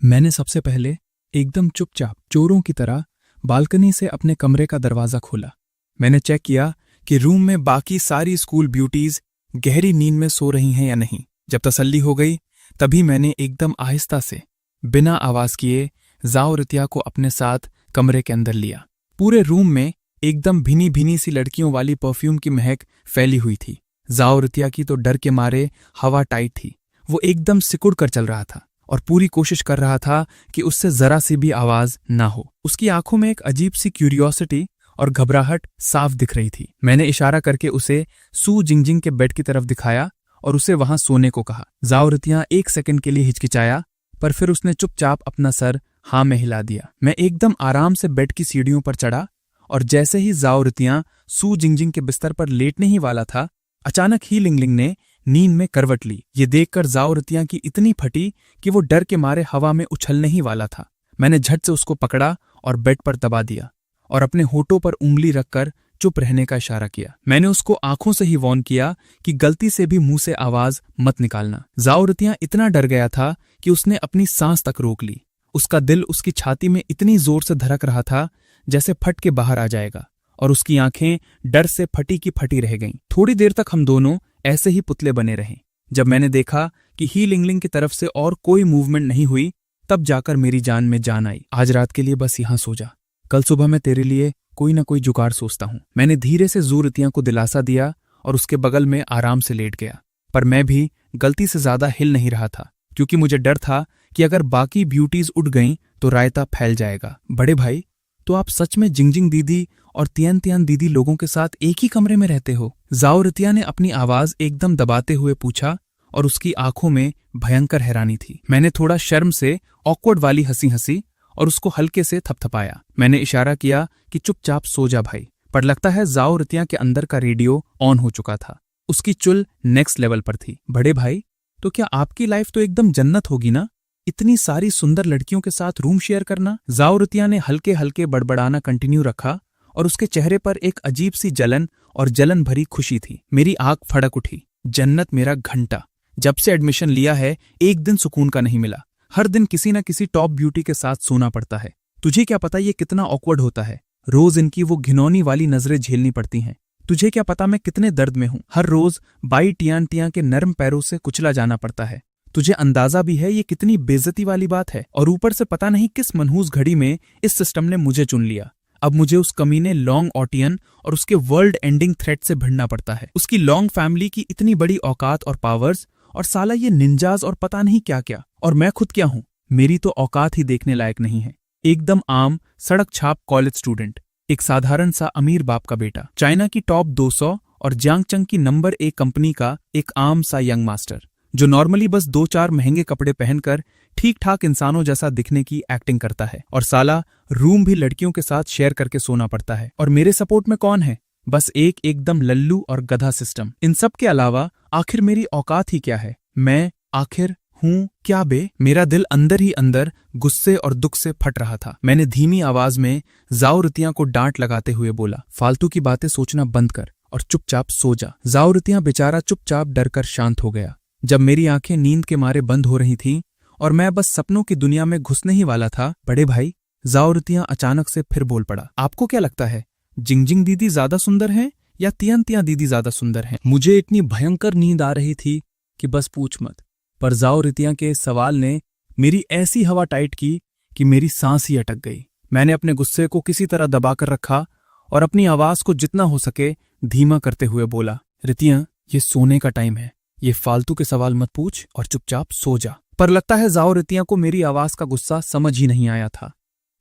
मैंने सबसे पहले एकदम चुपचाप चोरों की तरह बालकनी से अपने कमरे का दरवाजा खोला। मैंने चेक किया कि रूम में बाकी सारी स्कूल ब्यूटीज गहरी नींद में सो रही हैं या नहीं। जब तसल्ली हो गई, तभी मैंने एकदम आहिस्ता से बिना आवाज किए जाओ रितिया को अपने साथ कमरे के अंदर लिया। पूरे रूम में एकदम भीनी भीनी सी लड़कियों वाली परफ्यूम की महक फैली हुई थी। जाओ रितिया की तो डर के मारे हवा टाइट थी। वो एकदम सिकुड़ कर चल रहा था और पूरी कोशिश कर रहा था कि उससे जरा सी भी आवाज ना हो। उसकी आंखों में एक अजीब सी क्यूरियोसिटी और घबराहट साफ दिख रही थी। मैंने इशारा करके उसे सू जिंगजिंग के बेड की तरफ दिखाया और उसे वहां सोने को कहा। जाओ रितिया एक सेकंड के लिए हिचकिचाया, पर फिर उसने चुपचाप अपना सर हाँ में हिला दिया। मैं एकदम आराम से बेड की सीढ़ियों पर चढ़ा, और जैसे ही जाओ रितिया सू जिंगजिंग के बिस्तर पर लेटने ही वाला था, अचानक ही लिंगलिंग ने नींद में करवट ली। ये देखकर जाओ रितिया की इतनी फटी कि वो डर के मारे हवा में उछलने ही वाला था। मैंने झट से उसको पकड़ा और बेड पर दबा दिया और अपने होठों पर उंगली रखकर चुप रहने का इशारा किया। मैंने उसको आंखों से ही वॉर्न किया कि गलती से भी मुंह से आवाज मत निकालना। जाओ रितिया इतना डर गया था कि उसने अपनी सांस तक रोक ली। उसका दिल उसकी छाती में इतनी जोर से धड़क रहा था जैसे फट के बाहर आ जाएगा, और उसकी आंखें डर से फटी की फटी रह गईं। थोड़ी देर तक हम दोनों ऐसे ही पुतले बने रहे। जब मैंने देखा कि ही लिंगलिंग की तरफ से और कोई मूवमेंट नहीं हुई, तब जाकर मेरी जान में जान आई। आज रात के लिए बस यहां सो जा, कल सुबह मैं तेरे लिए कोई ना कोई जुगाड़ सोचता हूं। मैंने धीरे से जू रितिया को दिलासा दिया और उसके बगल में आराम से लेट गया। पर मैं भी गलती से ज्यादा हिल नहीं रहा था, क्योंकि मुझे डर था कि अगर बाकी ब्यूटीज उठ गईं तो रायता फैल जाएगा। बड़े भाई, तो आप सच में जिंगजिंग दीदी और तियन तियन दीदी लोगों के साथ एक ही कमरे में रहते हो? जाओ रितिया ने अपनी आवाज एकदम दबाते हुए पूछा, और उसकी आंखों में भयंकर हैरानी थी। मैंने थोड़ा शर्म से ऑकवर्ड वाली हंसी हंसी और उसको हल्के से थपथपाया। मैंने इशारा किया कि चुपचाप सो जा भाई, पर लगता है जाओ रितिया के अंदर का रेडियो ऑन हो चुका था। उसकी चुल नेक्स्ट लेवल पर थी। बड़े भाई, तो क्या आपकी लाइफ तो एकदम जन्नत होगी ना, इतनी सारी सुंदर लड़कियों के साथ रूम शेयर करना? जाओ रितिया ने हल्के हल्के बड़बड़ाना कंटिन्यू रखा, और उसके चेहरे पर एक अजीब सी जलन और जलन भरी खुशी थी। मेरी आंख फड़क उठी। जन्नत मेरा घंटा, जब से एडमिशन लिया है एक दिन सुकून का नहीं मिला। हर दिन किसी न किसी टॉप ब्यूटी के साथ सोना पड़ता है। तुझे क्या पता ये कितना ऑकवर्ड होता है? रोज इनकी वो घिनौनी वाली नजरें झेलनी पड़ती हैं। तुझे क्या पता मैं कितने दर्द में हूं? हर रोज बाई टियान टिया के नर्म पैरों से कुचला जाना पड़ता है। तुझे अंदाजा भी है ये कितनी बेइज्जती वाली बात है? और ऊपर से पता नहीं किस मनहूस घड़ी में इस सिस्टम ने मुझे चुन लिया। अब मुझे उस कमीने लॉन्ग ऑटियन और उसके वर्ल्ड एंडिंग थ्रेट से भिड़ना पड़ता है। उसकी लॉन्ग फैमिली की इतनी बड़ी औकात और पावर्स, और साला ये निंजाज और पता नहीं क्या क्या। और मैं खुद क्या हूं? मेरी तो औकात ही देखने लायक नहीं है। एकदम आम सड़क छाप कॉलेज स्टूडेंट, एक साधारण सा अमीर बाप का बेटा, चाइना की टॉप 200 और जियांगचंग की नंबर 1 कंपनी का एक आम सा यंग मास्टर, जो नॉर्मली बस 2-4 महंगे कपड़े पहनकर ठीक ठाक इंसानों जैसा दिखने की एक्टिंग करता है। और साला रूम भी लड़कियों के साथ शेयर करके सोना पड़ता है। और मेरे सपोर्ट में कौन है? बस एक एकदम लल्लू और गधा सिस्टम। इन सब के अलावा आखिर मेरी औकात ही क्या है? मैं आखिर हूं क्या बे? मेरा दिल अंदर ही अंदर गुस्से और दुख से फट रहा था। मैंने धीमी आवाज में जाओ रितिया को डांट लगाते हुए बोला, फालतू की बातें सोचना बंद कर और चुपचाप सो जा। जाओ रितिया बेचारा चुपचाप डरकर शांत हो गया। जब मेरी आंखें नींद के मारे बंद हो रही थीं और मैं बस सपनों की दुनिया में घुसने ही वाला था, बड़े भाई जाओ रितिया अचानक से फिर बोल पड़ा, आपको क्या लगता है जिंगजिंग दीदी ज्यादा सुंदर हैं या तियान तिया दीदी ज्यादा सुंदर हैं? मुझे इतनी भयंकर नींद आ रही थी कि बस पूछ मत। पर जाओ रितिया के इस सवाल ने मेरी ऐसी हवा टाइट की कि मेरी सांस ही अटक गई। मैंने अपने गुस्से को किसी तरह दबाकर रखा और अपनी आवाज को जितना हो सके धीमा करते हुए बोला, रितिया ये सोने का टाइम है, ये फालतू के सवाल मत पूछ और चुपचाप सो जा। पर लगता है जाओ रितिया को मेरी आवाज का गुस्सा समझ ही नहीं आया था।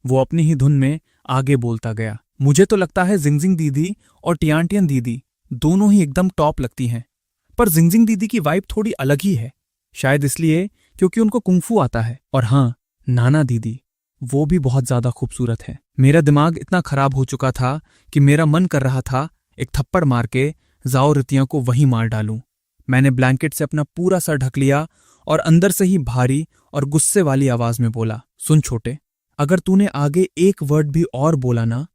वो अपनी ही धुन में आगे बोलता गया, मुझे तो लगता है जिंगजिंग दीदी और टियानटियन दीदी दोनों ही एकदम टॉप लगती हैं, पर जिंगजिंग दीदी की वाइब थोड़ी अलग ही है, शायद इसलिए क्योंकि उनको कुंफू आता है। और हाँ, नाना दीदी वो भी बहुत ज्यादा खूबसूरत है। मेरा दिमाग इतना खराब हो चुका था कि मेरा मन कर रहा था एक थप्पड़ मार के जाओ रितिया को वहीं मार डालूं। मैंने ब्लैंकेट से अपना पूरा सर ढक लिया और अंदर से ही भारी और गुस्से वाली आवाज में बोला, सुन छोटे, अगर तूने आगे एक वर्ड भी और बोला ना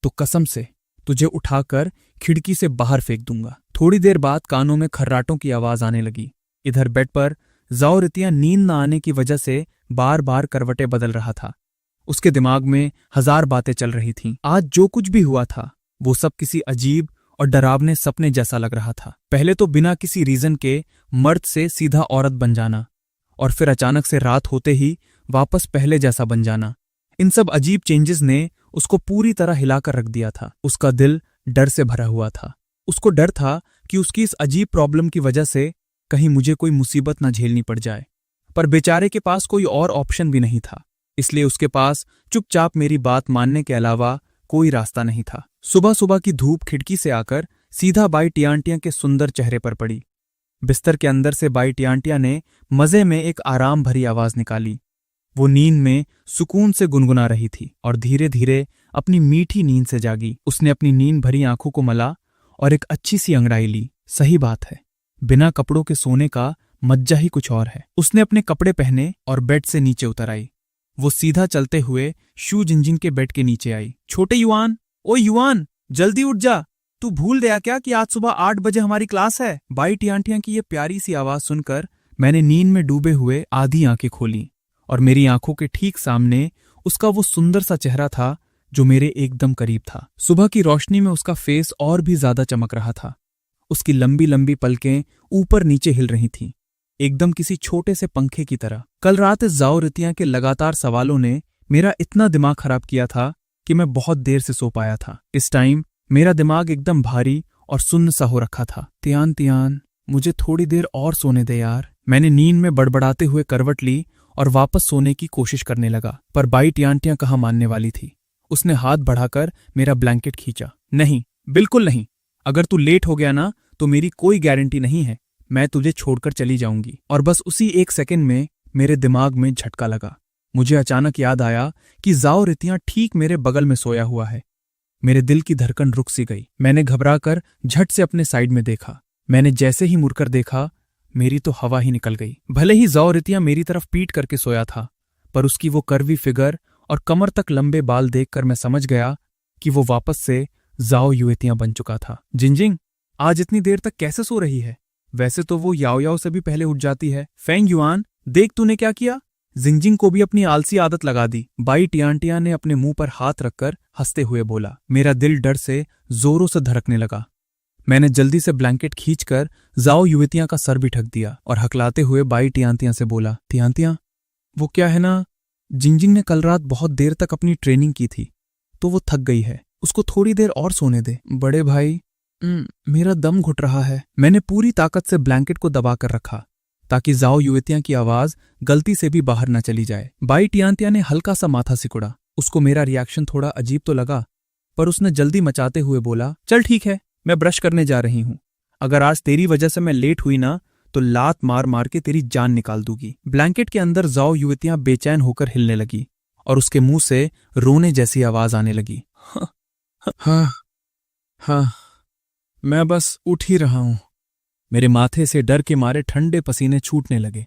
तो कसम से तुझे उठाकर खिड़की से बाहर फेंक दूंगा। थोड़ी देर बाद कानों में खर्राटों की आवाज आने लगी। इधर बेड पर जाओ रितिया नींद न आने की वजह से बार बार करवटें बदल रहा था। उसके दिमाग में 1000 बातें चल रही थीं। आज जो कुछ भी हुआ था वो सब किसी अजीब और डरावने सपने जैसा लग रहा था। पहले तो बिना किसी रीजन के मर्द से सीधा औरत बन जाना, और फिर अचानक से रात होते ही वापस पहले जैसा बन जाना। इन सब अजीब चेंजेस ने उसको पूरी तरह हिलाकर रख दिया था। उसका दिल डर से भरा हुआ था। उसको डर था कि उसकी इस अजीब प्रॉब्लम की वजह से कहीं मुझे कोई मुसीबत न झेलनी पड़ जाए। पर बेचारे के पास कोई और ऑप्शन भी नहीं था, इसलिए उसके पास चुपचाप मेरी बात मानने के अलावा कोई रास्ता नहीं था। सुबह सुबह की धूप खिड़की से आकर सीधा बाई टियांटिया के सुंदर चेहरे पर पड़ी। बिस्तर के अंदर से बाई टियांटिया ने मजे में एक आराम भरी आवाज निकाली। वो नींद में सुकून से गुनगुना रही थी और धीरे धीरे अपनी मीठी नींद से जागी। उसने अपनी नींद भरी आंखों को मला और एक अच्छी सी अंगड़ाई ली। सही बात है, बिना कपड़ों के सोने का मज्जा ही कुछ और है। उसने अपने कपड़े पहने और बेड से नीचे उतर आई। वो सीधा चलते हुए शू जिंजिंग के बेड के नीचे आई। छोटे युआन, ओ युआन, जल्दी उठ जा, तू भूल गया क्या कि आज सुबह 8 बजे हमारी क्लास है? बाई टियांटिया की ये प्यारी सी आवाज सुनकर मैंने नींद में डूबे हुए आधी आंखें खोली और मेरी आंखों के ठीक सामने उसका वो सुंदर सा चेहरा था जो मेरे एकदम करीब था। सुबह की रोशनी में उसका फेस और भी ज्यादा चमक रहा था। उसकी लंबी लंबी पलकें ऊपर नीचे हिल रही थीं, एकदम किसी छोटे से पंखे की तरह। कल रात इस जाओ रितिया के लगातार सवालों ने मेरा इतना दिमाग खराब किया था कि मैं बहुत देर से सो पाया था। इस टाइम मेरा दिमाग एकदम भारी और सुन्न सा हो रखा था। तियान तियान, मुझे थोड़ी देर और सोने दे यार। मैंने नींद में बड़बड़ाते हुए करवट ली और वापस सोने की कोशिश करने लगा, पर बाई टियांटिया कहाँ मानने वाली थी। उसने हाथ बढ़ाकर मेरा ब्लैंकेट खींचा। नहीं, बिल्कुल नहीं, अगर तू लेट हो गया ना तो मेरी कोई गारंटी नहीं है, मैं तुझे छोड़कर चली जाऊंगी। और बस उसी 1 सेकंड में मेरे दिमाग में झटका लगा। मुझे अचानक याद आया कि जाओ रितिया ठीक मेरे बगल में सोया हुआ है। मेरे दिल की धड़कन रुक सी गई। मैंने घबराकर झट से अपने साइड में देखा। मैंने जैसे ही मुड़कर देखा, मेरी तो हवा ही निकल गई। भले ही जाओ रितिया मेरी तरफ पीट करके सोया था, पर उसकी वो कर्वी फिगर और कमर तक लंबे बाल देखकर मैं समझ गया कि वो वापस से जाओ युएतिया बन चुका था। जिंजिंग आज इतनी देर तक कैसे सो रही है? वैसे तो वो याओ याओ से भी पहले उठ जाती है। फेंग युआन, देख तूने क्या किया? जिंजिंग को भी अपनी आलसी आदत लगा दी। बाई टियांटिया ने अपने मुंह पर हाथ रखकर हंसते हुए बोला। मेरा दिल डर से जोरों से धड़कने लगा। मैंने जल्दी से ब्लैंकेट खींचकर जाओ युवतिया का सर भी ढक दिया और हकलाते हुए बाई टियांतिया से बोला, टियांतिया, वो क्या है ना, जिंजिंग ने कल रात बहुत देर तक अपनी ट्रेनिंग की थी, तो वो थक गई है, उसको थोड़ी देर और सोने दे। बड़े भाई, मेरा दम घुट रहा है। मैंने पूरी ताकत से ब्लैंकेट को दबा कर रखा ताकि जाओ युवतियां की आवाज गलती से भी बाहर न चली जाए। बाई टियांतिया ने हल्का सा माथा सिकुड़ा। उसको मेरा रिएक्शन थोड़ा अजीब तो लगा, पर उसने जल्दी मचाते हुए बोला, चल ठीक है, मैं ब्रश करने जा रही हूं। अगर आज तेरी वजह से मैं लेट हुई ना तो लात मार मार के तेरी जान निकाल दूंगी। ब्लैंकेट के अंदर जाओ युवतियां बेचैन होकर हिलने लगी और उसके मुंह से रोने जैसी आवाज आने लगी। हाँ, मैं बस उठ ही रहा हूं। मेरे माथे से डर के मारे ठंडे पसीने छूटने लगे।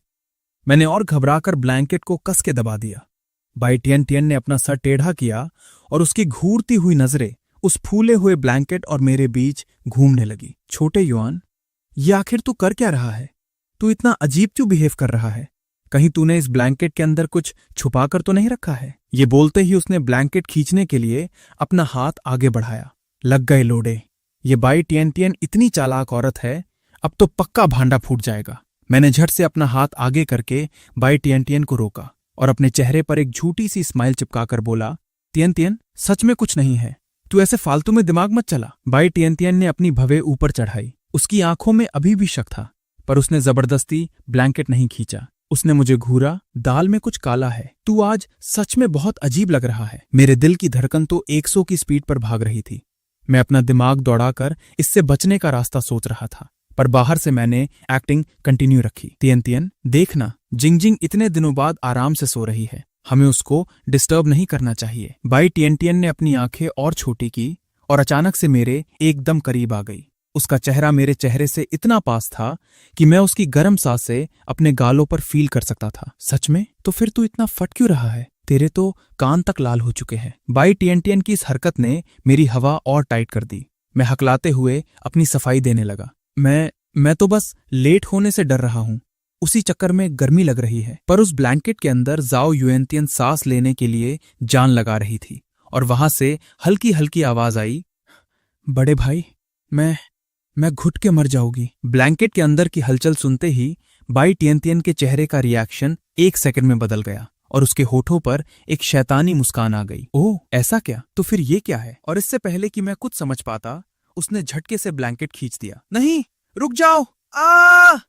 मैंने और घबराकर ब्लैंकेट को कस के दबा दिया। बाई टियन ने अपना सर टेढ़ा किया और उसकी घूरती हुई नजरें उस फूले हुए ब्लैंकेट और मेरे बीच घूमने लगी। छोटे युआन, ये आखिर तू कर क्या रहा है? तू इतना अजीब क्यों बिहेव कर रहा है? कहीं तूने इस ब्लैंकेट के अंदर कुछ छुपा कर तो नहीं रखा है? ये बोलते ही उसने ब्लैंकेट खींचने के लिए अपना हाथ आगे बढ़ाया। लग गए लोडे, ये बाई टियन इतनी चालाक औरत है, अब तो पक्का भांडा फूट जाएगा। मैंने झट से अपना हाथ आगे करके बाई टियन को रोका और अपने चेहरे पर एक झूठी सी स्माइल चिपकाकर बोला, तियन, सच में कुछ नहीं है, तू ऐसे फालतू में दिमाग मत चला। बाई टियन ने अपनी भवें ऊपर चढ़ाई। उसकी आंखों में अभी भी शक था, पर उसने जबरदस्ती ब्लैंकेट नहीं खींचा। उसने मुझे घूरा, दाल में कुछ काला है, तू आज सच में बहुत अजीब लग रहा है। मेरे दिल की धड़कन तो 100 की स्पीड पर भाग रही थी। मैं अपना दिमाग दौड़ाकर इससे बचने का रास्ता सोच रहा था, पर बाहर से मैंने एक्टिंग कंटिन्यू रखी। तियन, देखना, जिंगजिंग इतने दिनों बाद आराम से सो रही है, हमें उसको डिस्टर्ब नहीं करना चाहिए। बाई टियन ने अपनी आंखें और छोटी की और अचानक से मेरे एकदम करीब आ गई। उसका चेहरा मेरे चेहरे से इतना पास था कि मैं उसकी गर्म सांस से अपने गालों पर फील कर सकता था। सच में? तो फिर तू इतना फट क्यों रहा है? तेरे तो कान तक लाल हो चुके हैं। बाई टियन की इस हरकत ने मेरी हवा और टाइट कर दी। मैं हकलाते हुए अपनी सफाई देने लगा। मैं तो बस लेट होने से डर रहा हूं, उसी चक्कर में गर्मी लग रही है। पर उस ब्लैंकेट के अंदर जाओ युएंतियन सांस लेने के लिए जान लगा रही थी और वहां से हल्की हल्की आवाज आई, बड़े भाई, मैं घुट के मर जाऊंगी। ब्लैंकेट के अंदर की हलचल सुनते ही बाई टियन के चेहरे का रिएक्शन 1 सेकंड में बदल गया और उसके होठों पर एक शैतानी मुस्कान आ गई। ओह, ऐसा क्या? तो फिर ये क्या है? और इससे पहले कि मैं कुछ समझ पाता, उसने झटके से ब्लैंकेट खींच दिया। नहीं, रुक जाओ!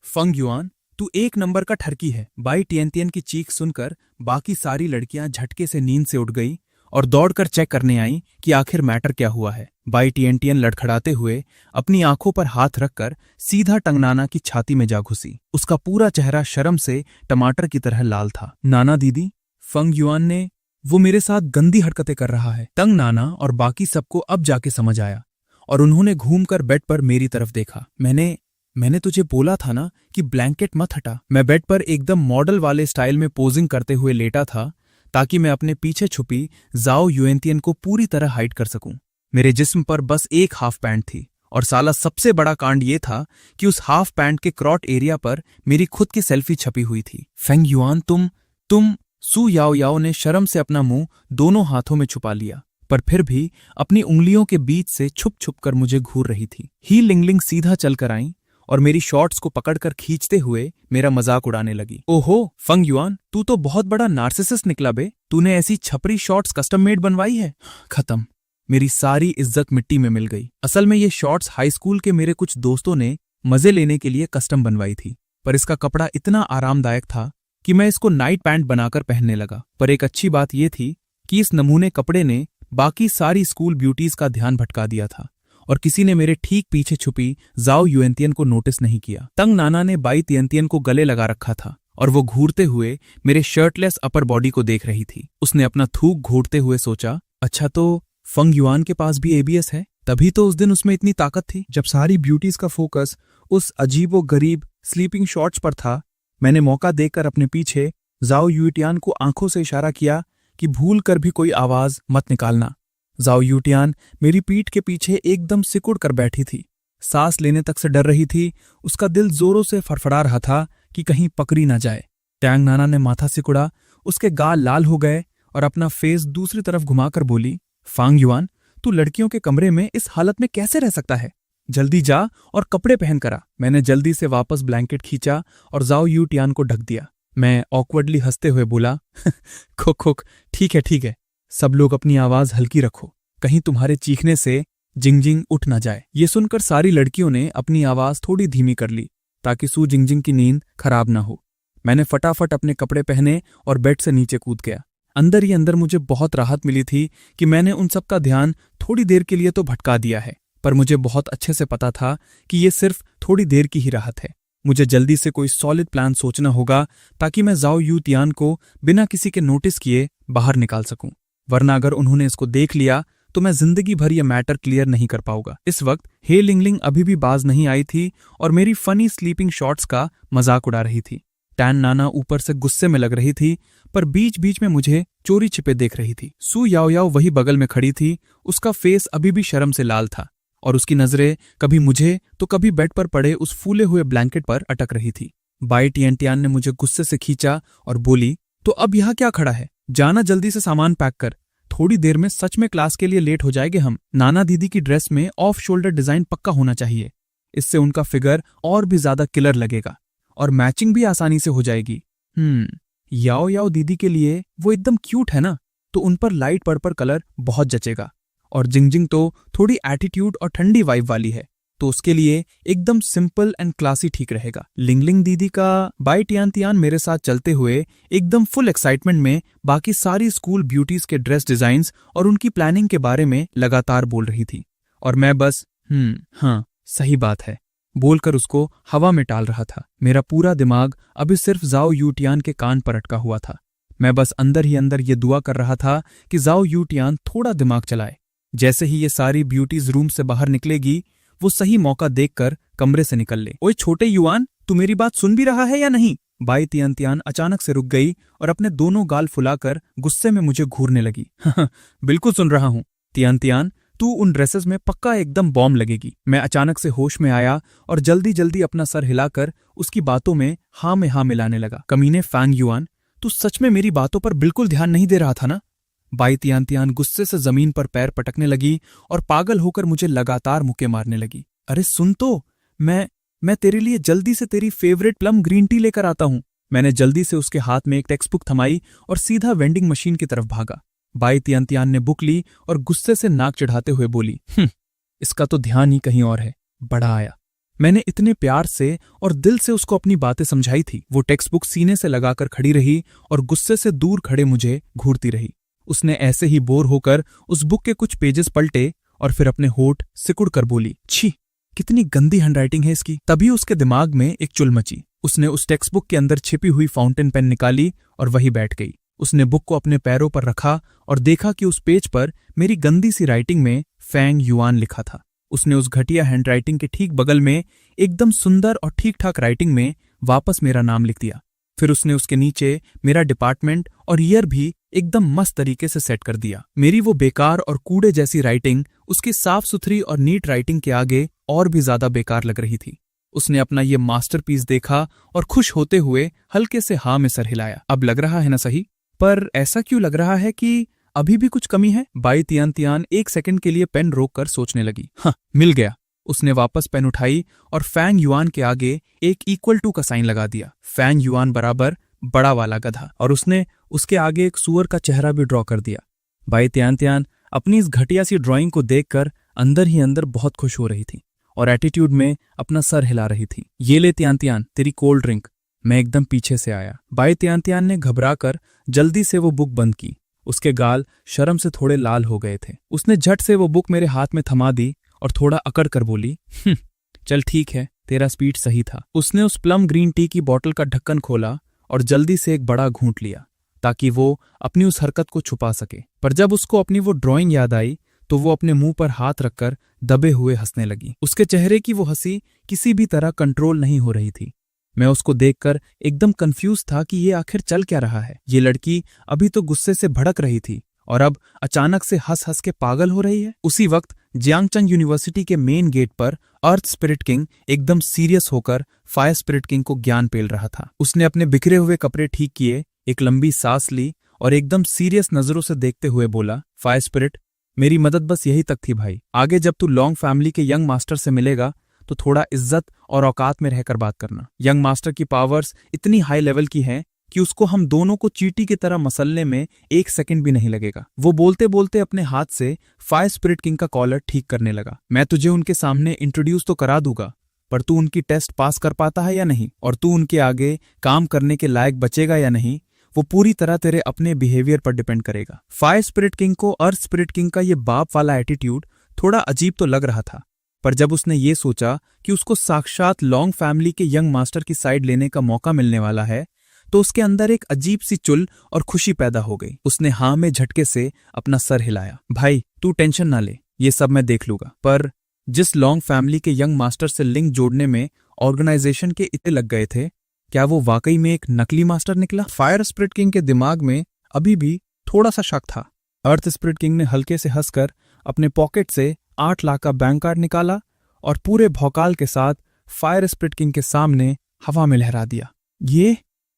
फंग युआन, तू 1 नंबर का ठरकी है। बाई टियन की चीख सुनकर बाकी सारी लड़कियां झटके से नींद से उठ गई और दौड़कर चेक करने आई कि आखिर मैटर क्या हुआ है। बाई टियन लड़खड़ाते हुए अपनी आंखों पर हाथ रखकर सीधा टंगनाना की छाती में जा घुसी। उसका पूरा चेहरा शर्म से टमाटर की तरह लाल था। नाना दीदी, फंग युआन ने वो मेरे साथ गंदी हरकतें कर रहा है। तंग नाना और बाकी सबको अब जाके समझ आया और उन्होंने घूमकर बेड पर मेरी तरफ देखा। मैंने तुझे बोला था ना कि ब्लैंकेट मत हटा। मैं बेड पर एकदम मॉडल वाले स्टाइल में पोजिंग करते हुए लेटा था ताकि मैं अपने पीछे छुपी जाओ युएंतियन को पूरी तरह हाइड कर सकूं। मेरे जिस्म पर बस एक हाफ पैंट थी और साला सबसे बड़ा कांड ये था कि उस हाफ पैंट के क्रॉट एरिया पर मेरी खुद की सेल्फी छपी हुई थी। फेंग युआन, तुम सु याओ याओ ने शर्म से अपना मुंह दोनों हाथों में छुपा लिया, पर फिर भी अपनी उंगलियों के बीच से छुप छुप कर मुझे घूर रही थी। ही लिंगलिंग सीधा चलकर आई और मेरी शॉर्ट्स को पकड़कर खींचते हुए मेरा मजाक उड़ाने लगी। ओहो फंग युआन, तू तो बहुत बड़ा नार्सिसिस्ट निकला बे। तूने ऐसी छपरी शॉर्ट्स कस्टम मेड बनवाई है? खत्म, मेरी सारी इज्जत मिट्टी में मिल गई। असल में ये शॉर्ट्स हाई स्कूल के मेरे कुछ दोस्तों ने मजे लेने के लिए कस्टम बनवाई थी, पर इसका कपड़ा इतना आरामदायक था कि मैं इसको नाइट पैंट बनाकर पहनने लगा। पर एक अच्छी बात यह थी कि इस नमूने कपड़े ने बाकी सारी स्कूल ब्यूटीज का ध्यान भटका दिया था और किसी ने मेरे ठीक पीछे छुपी जाओ युएंतियन को नोटिस नहीं किया। तंग नाना ने बाई तियन को गले लगा रखा था और वो घूरते हुए मेरे शर्टलेस अपर बॉडी को देख रही थी। उसने अपना थूक घोटते हुए सोचा, अच्छा तो फंग युआन के पास भी एबीएस है, तभी तो उस दिन उसमें इतनी ताकत थी। जब सारी ब्यूटीज का फोकस उस अजीबो गरीब स्लीपिंग शॉर्ट्स पर था, मैंने मौका देखकर अपने पीछे जाओ युटियान को आंखों से इशारा किया कि भूल कर भी कोई आवाज मत निकालना। जाओ युटियान मेरी पीठ के पीछे एकदम सिकुड़ कर बैठी थी, सांस लेने तक से डर रही थी। उसका दिल जोरों से फड़फड़ा रहा था कि कहीं पकड़ी ना जाए। टैंग नाना ने माथा सिकुड़ा, उसके गाल लाल हो गए और अपना फेस दूसरी तरफ घुमाकर बोली, फांग युआन, तू लड़कियों के कमरे में इस हालत में कैसे रह सकता है? जल्दी जा और कपड़े पहन कर आ। मैंने जल्दी से वापस ब्लैंकेट खींचा और जाओ युटियान को ढक दिया। मैं ऑकवर्डली हंसते हुए बोला, खोक खोक, ठीक है, सब लोग अपनी आवाज हल्की रखो। कहीं तुम्हारे चीखने से जिंगजिंग उठ ना जाए। ये सुनकर सारी लड़कियों ने अपनी आवाज थोड़ी धीमी कर ली ताकि सू जिंगजिंग की नींद खराब ना हो। मैंने फटाफट अपने कपड़े पहने और बेड से नीचे कूद गया। अंदर ही अंदर मुझे बहुत राहत मिली थी कि मैंने उन सब का ध्यान थोड़ी देर के लिए तो भटका दिया है, पर मुझे बहुत अच्छे से पता था कि ये सिर्फ थोड़ी देर की ही राहत है। मुझे जल्दी से कोई सॉलिड प्लान सोचना होगा ताकि मैं ज़ाओ यूतियान को बिना किसी के नोटिस किए बाहर निकाल सकूं, वरना अगर उन्होंने इसको देख लिया तो मैं जिंदगी भर ये मैटर क्लियर नहीं कर पाऊंगा। इस वक्त हे लिंगलिंग अभी भी बाज नहीं आई थी और मेरी फनी स्लीपिंग शॉट्स का मजाक उड़ा रही थी। टैन नाना ऊपर से गुस्से में लग रही थी, पर बीच बीच में मुझे चोरी छिपे देख रही थी। सू याओ याओ वही बगल में खड़ी थी। उसका फेस अभी भी शर्म से लाल था और उसकी नजरें कभी मुझे तो कभी बेड पर पड़े उस फूले हुए ब्लैंकेट पर अटक रही थी। बाई टियन ने मुझे गुस्से से खींचा और बोली, तो अब यहाँ क्या खड़ा है? जाना जल्दी से सामान पैक कर, थोड़ी देर में सच में क्लास के लिए लेट हो जाएंगे हम। नाना दीदी की ड्रेस में ऑफ शोल्डर डिजाइन पक्का होना चाहिए, इससे उनका फिगर और भी ज्यादा किलर लगेगा और मैचिंग भी आसानी से हो जाएगी। याओ याओ दीदी के लिए वो एकदम क्यूट है ना, तो उन पर लाइट पर्पल कलर बहुत जचेगा। और जिंगजिंग तो थोड़ी एटीट्यूड और ठंडी वाइब वाली है, तो उसके लिए एकदम सिंपल एंड क्लासी ठीक रहेगा। लिंगलिंग दीदी का बाई टियान मेरे साथ चलते हुए एकदम फुल एक्साइटमेंट में बाकी सारी स्कूल ब्यूटीज के ड्रेस डिजाइन्स और उनकी प्लानिंग के बारे में लगातार बोल रही थी, और मैं बस हाँ सही बात है बोलकर उसको हवा में टाल रहा था। मेरा पूरा दिमाग अभी सिर्फ ज़ाओ यूटियान के कान पर अटका हुआ था। मैं बस अंदर ही अंदर ये दुआ कर रहा था कि ज़ाओ यूटियान थोड़ा दिमाग चलाए। जैसे ही ये सारी ब्यूटीज रूम से बाहर निकलेगी, वो सही मौका देखकर कमरे से निकल ले। ओए छोटे युआन, तू मेरी बात सुन भी रहा है या नहीं? बाई तियान अचानक से रुक गई और अपने दोनों गाल फुलाकर गुस्से में मुझे घूरने लगी। बिल्कुल सुन रहा हूं तियान, तू उन ड्रेसेस में पक्का एकदम बॉम्ब लगेगी। मैं अचानक से होश में आया और जल्दी जल्दी अपना सर हिलाकर उसकी बातों में हाँ मिलाने लगा। कमीने फैंग युआन, तू सच में मेरी बातों पर बिल्कुल ध्यान नहीं दे रहा था ना? बाई तियान गुस्से से जमीन पर पैर पटकने लगी और पागल होकर मुझे लगातार मुक्के मारने लगी। अरे सुन तो, मैं तेरे लिए जल्दी से तेरी फेवरेट प्लम ग्रीन टी लेकर आता हूं। मैंने जल्दी से उसके हाथ में एक टेक्स्ट बुक थमाई और सीधा वेंडिंग मशीन की तरफ भागा। बाई तियान ने बुक ली और गुस्से से नाक चढ़ाते हुए बोली, इसका तो ध्यान ही कहीं और है, बड़ा आया। मैंने इतने प्यार से और दिल से उसको अपनी बातें समझाई थी। वो टेक्स्ट बुक सीने से लगाकर खड़ी रही और गुस्से से दूर खड़े मुझे घूरती रही। उसने ऐसे ही बोर होकर उस बुक के कुछ पेजेस पलटे और फिर अपने होठ सिकुड़ कर बोली, छी कितनी गंदी हैंडराइटिंग है इसकी। तभी उसके दिमाग में एक चुल मची। उसने उस टेक्स्ट बुक के अंदर छिपी हुई फाउंटेन पेन निकाली और वहीं बैठ गई। उसने बुक को अपने पैरों पर रखा और देखा कि उस पेज पर मेरी गंदी सी राइटिंग में फैंग युआन लिखा था। उसने उस घटिया हैंडराइटिंग के ठीक बगल में एकदम सुंदर और ठीक ठाक राइटिंग में वापस मेरा नाम लिख दिया। फिर उसने उसके नीचे मेरा डिपार्टमेंट और ईयर भी एकदम मस्त तरीके से सेट कर दिया। मेरी वो बेकार और कूड़े जैसी राइटिंग उसकी साफ सुथरी और नीट राइटिंग के आगे और भी ज्यादा बेकार लग रही थी। उसने अपना ये मास्टरपीस देखा और खुश होते हुए हल्के से हाँ में सर हिलाया। अब लग रहा है ना सही? पर ऐसा क्यों लग रहा है कि अभी भी कुछ कमी है? बाई तियान एक सेकंड के लिए पेन रोककर सोचने लगी। हाँ, मिल गया। उसने वापस पेन उठाई और फैंग युआन के आगे एक इक्वल टू का साइन लगा दिया। फैंग युआन बराबर बड़ा वाला गधा, और उसने उसके आगे एक सुअर का चेहरा भी ड्रॉ कर दिया। बाई तियान अपनी इस घटिया सी ड्राइंग को देखकर अंदर ही अंदर बहुत खुश हो रही थी और एटीट्यूड में अपना सर हिला रही थी। ये ले तियान तेरी कोल्ड ड्रिंक। मैं एकदम पीछे से आया। बाई तियान ने घबराकर जल्दी से वो बुक बंद की। उसके गाल शर्म से थोड़े लाल हो गए थे। उसने झट से वो बुक मेरे हाथ में थमा दी और थोड़ा अकड़ कर बोली, चल ठीक है, तेरा स्पीड सही था। उसने उस प्लम ग्रीन टी की बोतल का ढक्कन खोला और जल्दी से एक बड़ा घूंट लिया ताकि वो अपनी उस हरकत को छुपा सके। पर जब उसको अपनी वो ड्राइंग याद आई तो वो अपने मुंह पर हाथ रखकर दबे हुए हंसने लगी। उसके चेहरे की वो हंसी किसी भी तरह कंट्रोल नहीं हो रही थी। मैं उसको देखकर एकदम कंफ्यूज था कि ये आखिर चल क्या रहा है। ये लड़की अभी तो गुस्से से भड़क रही थी और अब अचानक से हंस हंस के पागल हो रही है। उसी वक्त जियांगचंग यूनिवर्सिटी के मेन गेट पर अर्थ स्पिरिट किंग एकदम सीरियस होकर फायर स्पिरिट किंग को ज्ञान पेल रहा था। उसने अपने बिखरे हुए कपड़े ठीक किए, एक लंबी सांस ली और एकदम सीरियस नजरों से देखते हुए बोला, फायर स्पिरिट, मेरी मदद बस यही तक थी भाई। आगे जब तू लॉन्ग फैमिली के यंग मास्टर से मिलेगा तो थोड़ा इज्जत और औकात में रहकर बात करना। यंग मास्टर की पावर्स इतनी हाई लेवल की हैं कि उसको हम दोनों को चींटी की तरह मसलने में 1 सेकंड भी नहीं लगेगा। वो बोलते बोलते अपने हाथ से फायर स्पिरिट किंग का कॉलर ठीक करने लगा। मैं तुझे उनके सामने इंट्रोड्यूस तो करा दूंगा, पर तू उनकी टेस्ट पास कर पाता है या नहीं, और तू उनके आगे काम करने के लायक बचेगा या नहीं, वो पूरी तरह तेरे अपने बिहेवियर पर डिपेंड करेगा। फायर स्पिरिट किंग को अर्थ स्पिरिट किंग का ये बाप वाला एटीट्यूड थोड़ा अजीब तो लग रहा था, पर जब उसने ये सोचा कि उसको साक्षात लॉन्ग फैमिली के यंग मास्टर की साइड लेने का मौका मिलने वाला है, तो उसके अंदर एक अजीब सी चुल और खुशी पैदा हो गई। उसने हाँ में झटके से अपना सर हिलाया। भाई तू टेंशन ना ले, ये सब मैं देख लूंगा। पर जिस लॉन्ग फैमिली के यंग मास्टर से लिंक जोड़ने में ऑर्गेनाइजेशन के इतने लग गए थे, क्या वो वाकई में एक नकली मास्टर निकला? फायर स्पिरिट किंग के दिमाग में अभी भी थोड़ा सा शक था। अर्थ स्पिरिट किंग ने हल्के से हंसकर अपने पॉकेट से 8 लाख का बैंक कार्ड निकाला और पूरे भौकाल के साथ फायर स्पिरिट किंग के सामने हवा में लहरा दिया।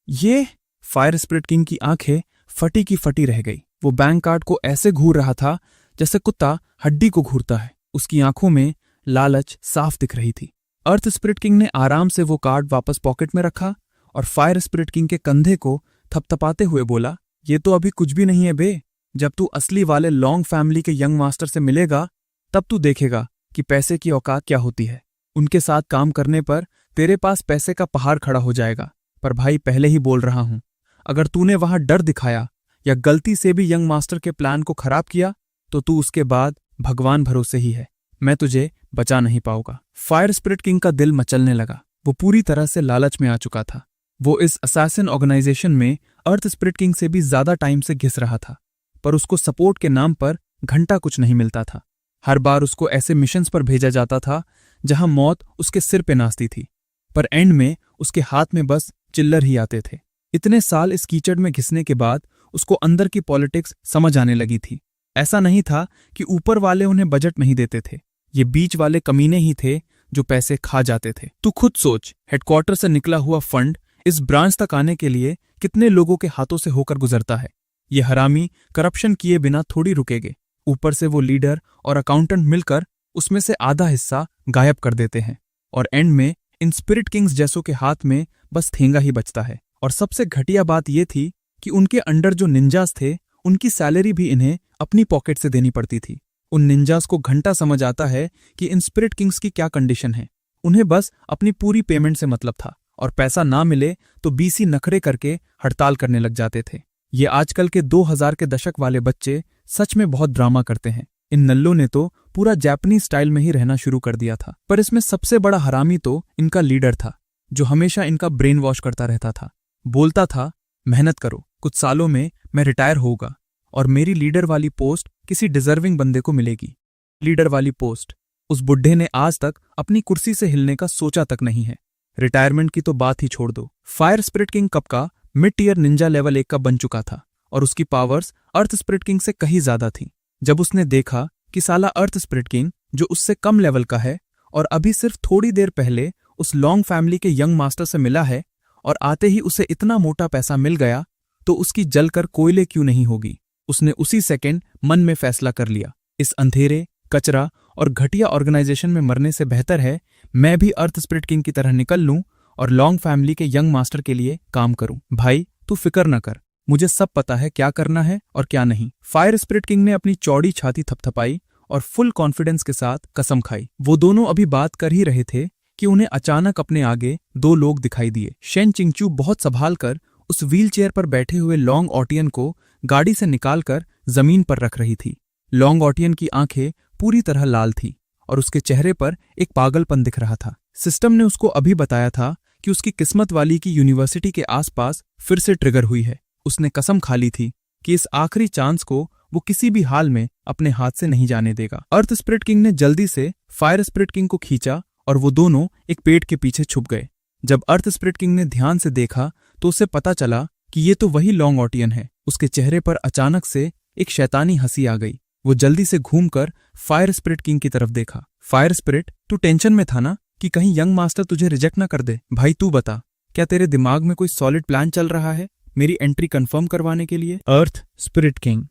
ये फायर स्पिरिट किंग की आंखें फटी की फटी रह गई। वो बैंक कार्ड को ऐसे घूर रहा था जैसे कुत्ता हड्डी को घूरता है। उसकी आंखों में लालच साफ दिख रही थी। अर्थ स्पिरिट किंग ने आराम से वो कार्ड वापस पॉकेट में रखा और फायर स्पिरिट किंग के कंधे को थपथपाते हुए बोला, ये तो अभी कुछ भी नहीं है बे। जब तू असली वाले लॉन्ग फैमिली के यंग मास्टर से मिलेगा, तब तू देखेगा कि पैसे की औकात क्या होती है। उनके साथ काम करने पर तेरे पास पैसे का पहाड़ खड़ा हो जाएगा। पर भाई पहले ही बोल रहा हूं, अगर तूने वहां डर दिखाया या गलती से भी यंग मास्टर के प्लान को खराब किया, तो तू उसके बाद भगवान भरोसे ही है, मैं तुझे बचा नहीं पाऊंगा। फायर स्पिरिट किंग का दिल मचलने लगा। वो पूरी तरह से लालच में आ चुका था। वो इस असैसिन ऑर्गेनाइजेशन में अर्थ स्पिरिट किंग से भी ज्यादा टाइम से घिस रहा था, पर उसको सपोर्ट के नाम पर घंटा कुछ नहीं मिलता था। हर बार उसको ऐसे मिशंस पर भेजा जाता था जहां मौत उसके सिर पे नाचती थी, पर एंड में उसके हाथ में बस चिल्लर ही आते थे। इतने साल इस कीचड़ में घिसने के बाद उसको अंदर की पॉलिटिक्स समझ आने लगी थी। ऐसा नहीं था कि ऊपर वाले उन्हें बजट नहीं देते थे, ये बीच वाले कमीने ही थे जो पैसे खा जाते थे। तू खुद सोच, हेडक्वार्टर से निकला हुआ फंड इस ब्रांच तक आने के लिए कितने लोगों के हाथों से होकर गुजरता है। ये हरामी करप्शन किए बिना थोड़ी रुकेंगे। ऊपर से वो लीडर और अकाउंटेंट मिलकर उसमें से आधा हिस्सा गायब कर देते हैं, और एंड में इन स्पिरिट किंग्स जैसों के हाथ में बस ठेंगा ही बचता है। और सबसे घटिया बात यह थी कि उनके अंडर जो निंजास थे, उनकी सैलरी भी इन्हें अपनी पॉकेट से देनी पड़ती थी। उन निंजास को घंटा समझ आता है कि इन स्पिरिट किंग्स की क्या कंडीशन है। उन्हें बस अपनी पूरी पेमेंट से मतलब था, और पैसा ना मिले तो बीसी नखरे करके हड़ताल करने लग जाते थे। ये आजकल के 2000 के दशक वाले बच्चे सच में बहुत ड्रामा करते हैं। इन नल्लों ने तो पूरा जापानीज स्टाइल में ही रहना शुरू कर दिया था। पर इसमें सबसे बड़ा हरामी तो इनका लीडर था, जो हमेशा इनका ब्रेन वॉश करता रहता था। बोलता था, मेहनत करो, कुछ सालों में मैं रिटायर होगा और मेरी लीडर वाली पोस्ट किसी डिजर्विंग बंदे को मिलेगी। लीडर वाली पोस्ट उस बुढ़े ने आज तक अपनी कुर्सी से हिलने का सोचा तक नहीं है। रिटायरमेंट की तो बात ही छोड़ दो। फायर स्पिरिट किंग कब का मिड टीयर निंजा लेवल 1 का बन चुका था, और उसकी पावर्स अर्थ स्पिरिट किंग से कहीं ज्यादा थी। जब उसने देखा कि साला अर्थ स्पिरिट किंग जो उससे कम लेवल का है और अभी सिर्फ थोड़ी देर पहले उस लॉन्ग फैमिली के यंग मास्टर से मिला है, और आते ही उसे इतना मोटा पैसा मिल गया, तो उसकी जलकर कोयले क्यों नहीं होगी। उसने उसी सेकंड मन में फैसला कर लिया, इस अंधेरे, कचरा और घटिया ऑर्गेनाइजेशन में मरने से बेहतर है मैं भी अर्थ स्पिरिट किंग की तरह निकल लूं और लॉन्ग फैमिली के यंग मास्टर के लिए काम करूं। भाई तू फिक्र न कर, मुझे सब पता है क्या करना है और क्या नहीं। फायर स्पिरिट किंग ने अपनी चौड़ी छाती थपथपाई और फुल कॉन्फिडेंस के साथ कसम खाई। वो दोनों अभी बात कर ही रहे थे कि उन्हें अचानक अपने आगे 2 लोग दिखाई दिए। शेन चिंगचू बहुत संभाल कर उस व्हील चेयर पर बैठे हुए लॉन्ग ऑटियन को गाड़ी से निकालकर जमीन पर रख रही थी। लॉन्ग ऑटियन की आंखें पूरी तरह लाल थी और उसके चेहरे पर एक पागलपन दिख रहा था। सिस्टम ने उसको अभी बताया था कि उसकी किस्मत वाली की यूनिवर्सिटी के आसपास फिर से ट्रिगर हुई है। उसने कसम खा ली थी कि इस आखिरी चांस को वो किसी भी हाल में अपने हाथ से नहीं जाने देगा। अर्थ स्पिरिट किंग ने जल्दी से फायर स्पिरिट किंग को खींचा और वो दोनों एक पेड़ के पीछे छुप गए। जब अर्थ स्पिरिट किंग ने ध्यान से देखा तो उसे पता चला कि ये तो वही लॉन्ग ऑटियन है। उसके चेहरे पर अचानक से एक शैतानी हंसी आ गई। वो जल्दी से घूमकर फायर स्पिरिट किंग की तरफ देखा। फायर स्पिरिट, तू टेंशन में था ना कि कहीं यंग मास्टर तुझे रिजेक्ट ना कर दे? भाई तू बता, क्या तेरे दिमाग में कोई सॉलिड प्लान चल रहा है मेरी एंट्री कंफर्म करवाने के लिए? अर्थ स्पिरिट किंग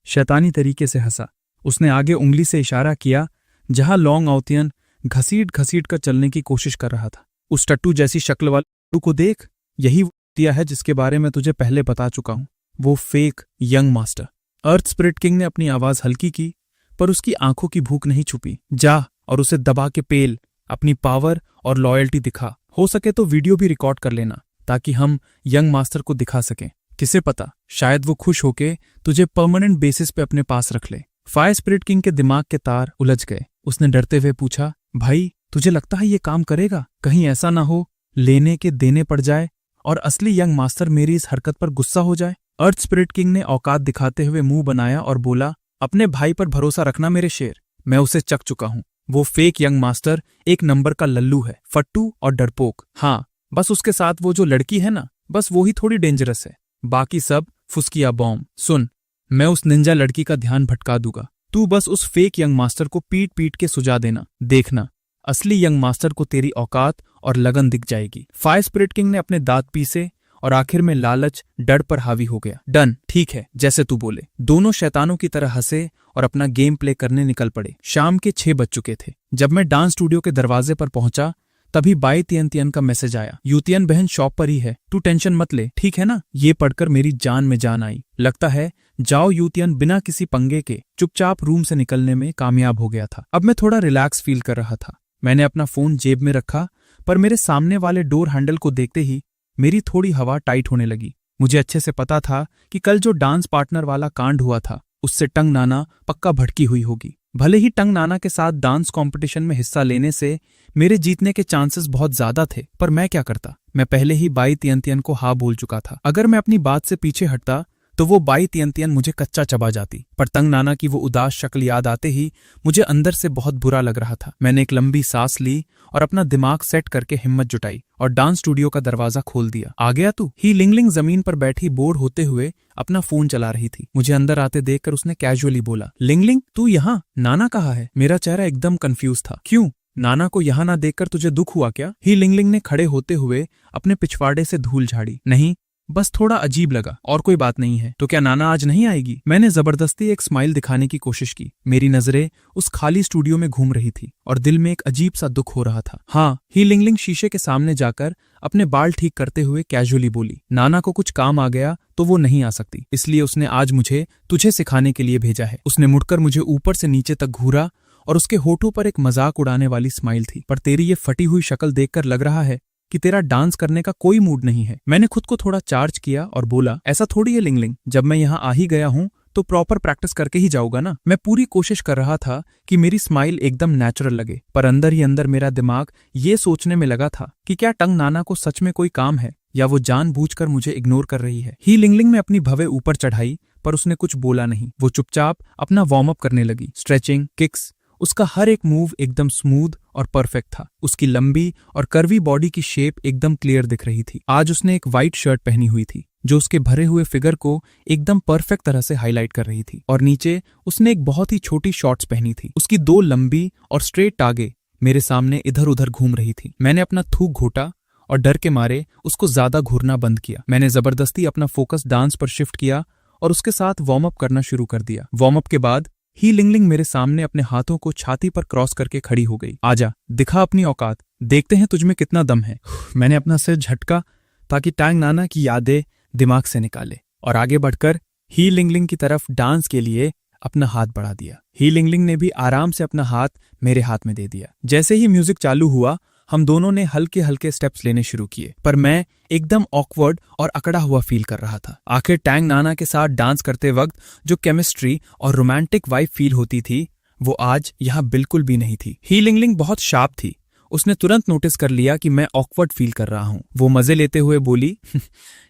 शैतानी तरीके से हंसा। उसने आगे उंगली से इशारा किया जहां लॉन्ग ऑटियन घसीट घसीट कर चलने की कोशिश कर रहा था। उस टट्टू जैसी शक्ल वाले को देख, यही दिया है जिसके बारे में तुझे पहले बता चुका हूं, वो फेक यंग मास्टर। अर्थ स्पिरिट किंग ने अपनी आवाज हल्की की, पर उसकी आंखों की भूख नहीं छुपी। जा और उसे दबा के पेल, अपनी पावर और लॉयल्टी दिखा। हो सके तो वीडियो भी रिकॉर्ड कर लेना, ताकि हम यंग मास्टर को दिखा सकें। किसे पता, शायद वो खुश होके तुझे परमानेंट बेसिस पे अपने पास रख ले। फायर स्पिरिट किंग के दिमाग के तार उलझ गए। उसने डरते हुए पूछा, भाई तुझे लगता है ये काम करेगा? कहीं ऐसा ना हो लेने के देने पड़ जाए और असली यंग मास्टर मेरी इस हरकत पर गुस्सा हो जाए। अर्थ स्पिरिट किंग ने औकात दिखाते हुए मुंह बनाया और बोला, अपने भाई पर भरोसा रखना मेरे शेर, मैं उसे चक चुका हूं। वो फेक यंग मास्टर एक नंबर का लल्लू है, फट्टू और डरपोक। हाँ, बस उसके साथ वो जो लड़की है ना, बस वो ही थोड़ी डेंजरस है, बाकी सब फुसकिया बॉम्ब। सुन, मैं उस निंजा लड़की का ध्यान भटका दूंगा, तू बस उस फेक यंग मास्टर को पीट पीट के सुझा देना। देखना, असली यंग मास्टर को तेरी औकात और लगन दिख जाएगी। फायर स्पिरिट किंग ने अपने दांत पीसे और आखिर में लालच डर पर हावी हो गया। डन, ठीक है, जैसे तू बोले। दोनों शैतानों की तरह हंसे और अपना गेम प्ले करने निकल पड़े। शाम के 6 बज चुके थे। जब मैं डांस स्टूडियो के दरवाजे पर पहुंचा, तभी बाई तियन का मैसेज आया, यूतियन बहन शॉप पर ही है, तू टेंशन मत ले, ठीक है ना? ये पढ़कर मेरी जान में जान आई। लगता है जाओ यूतियन बिना किसी पंगे के चुपचाप रूम से निकलने में कामयाब हो गया था। अब मैं थोड़ा रिलैक्स फील कर रहा था। मैंने अपना फोन जेब में रखा, पर मेरे सामने वाले डोर हैंडल को देखते ही मेरी थोड़ी हवा टाइट होने लगी। मुझे अच्छे से पता था कि कल जो डांस पार्टनर वाला कांड हुआ था, उससे टंग नाना पक्का भड़की हुई होगी। भले ही टंग नाना के साथ डांस कंपटीशन में हिस्सा लेने से मेरे जीतने के चांसेस बहुत ज्यादा थे, पर मैं क्या करता? मैं पहले ही बाई तियन को हाँ बोल चुका था। अगर मैं अपनी बात से पीछे हटता तो वो बाई तियन मुझे कच्चा चबा जाती। पर तंग नाना की वो उदास शक्ल याद आते ही मुझे अंदर से बहुत बुरा लग रहा था। मैंने एक लंबी सांस ली और अपना दिमाग सेट करके हिम्मत जुटाई और डांस स्टूडियो का दरवाजा खोल दिया। आ गया तू? ही लिंगलिंग जमीन पर बैठी बोर होते हुए अपना फोन चला रही थी। मुझे अंदर आते देखकर उसने कैजुअली बोला, लिंगलिंग तू यहाँ? नाना कहाँ है? मेरा चेहरा एकदम कंफ्यूज था। क्यों? नाना को यहाँ ना देखकर तुझे दुख हुआ क्या? ही लिंगलिंग ने खड़े होते हुए अपने पिछवाड़े से धूल झाड़ी। नहीं, बस थोड़ा अजीब लगा, और कोई बात नहीं है। तो क्या नाना आज नहीं आएगी? मैंने जबरदस्ती एक स्माइल दिखाने की कोशिश की। मेरी नजरें उस खाली स्टूडियो में घूम रही थी और दिल में एक अजीब सा दुख हो रहा था। हाँ, ही लिंगलिंग शीशे के सामने जाकर अपने बाल ठीक करते हुए कैजुअली बोली, नाना को कुछ काम आ गया तो वो नहीं आ सकती, इसलिए उसने आज मुझे तुझे सिखाने के लिए भेजा है। उसने मुड़कर मुझे ऊपर से नीचे तक घूरा और उसके होठों पर एक मजाक उड़ाने वाली स्माइल थी। पर तेरी ये फटी हुई शक्ल देखकर लग रहा है कि तेरा डांस करने का कोई मूड नहीं है। मैंने खुद को थोड़ा चार्ज किया और बोला, ऐसा थोड़ी है लिंगलिंग, जब मैं यहाँ आ ही गया हूँ तो प्रॉपर प्रैक्टिस करके ही जाऊंगा ना। मैं पूरी कोशिश कर रहा था कि मेरी स्माइल एकदम नेचुरल लगे, पर अंदर ही अंदर मेरा दिमाग ये सोचने में लगा था कि क्या टंग नाना को सच में कोई काम है या वो जानबूझकर मुझे इग्नोर कर रही है। ही लिंगलिंग में अपनी भवें ऊपर चढ़ाई, पर उसने कुछ बोला नहीं। वो चुपचाप अपना वार्म अप करने लगी। स्ट्रेचिंग, किक्स, उसका हर एक मूव एकदम स्मूथ और परफेक्ट था। उसकी लंबी और कर्वी बॉडी की शेप एकदम क्लियर दिख रही थी। आज उसने एक वाइट शर्ट पहनी हुई थी जो उसके भरे हुए फिगर को एकदम परफेक्ट तरह से हाईलाइट कर रही थी, और नीचे उसने एक बहुत ही छोटी शॉर्ट्स पहनी थी। उसकी 2 लंबी और स्ट्रेट टांगे मेरे सामने इधर उधर घूम रही थी। मैंने अपना थूक घोटा और डर के मारे उसको ज्यादा घूरना बंद किया। मैंने जबरदस्ती अपना फोकस डांस पर शिफ्ट किया और उसके साथ वार्म अप करना शुरू कर दिया। वार्म अप के बाद ही लिंगलिंग मेरे सामने अपने हाथों को छाती पर क्रॉस करके खड़ी हो गई। आजा, दिखा अपनी औकात, देखते हैं तुझमें कितना दम है। मैंने अपना सिर झटका ताकि टैंग नाना की यादें दिमाग से निकाले और आगे बढ़कर ही लिंगलिंग की तरफ डांस के लिए अपना हाथ बढ़ा दिया। ही लिंगलिंग ने भी आराम से अपना हाथ मेरे हाथ में दे दिया। जैसे ही म्यूजिक चालू हुआ, हम दोनों ने हल्के हल्के स्टेप्स लेने शुरू किए, पर मैं एकदम ऑकवर्ड और अकड़ा हुआ फील कर रहा था। आखिर टैंग नाना के साथ डांस करते वक्त जो केमिस्ट्री और रोमांटिक वाइब फील होती थी, वो आज यहाँ बिल्कुल भी नहीं थी। ही लिंगलिंग बहुत शार्प थी। उसने तुरंत नोटिस कर लिया कि मैं ऑकवर्ड फील कर रहा हूँ। वो मजे लेते हुए बोली,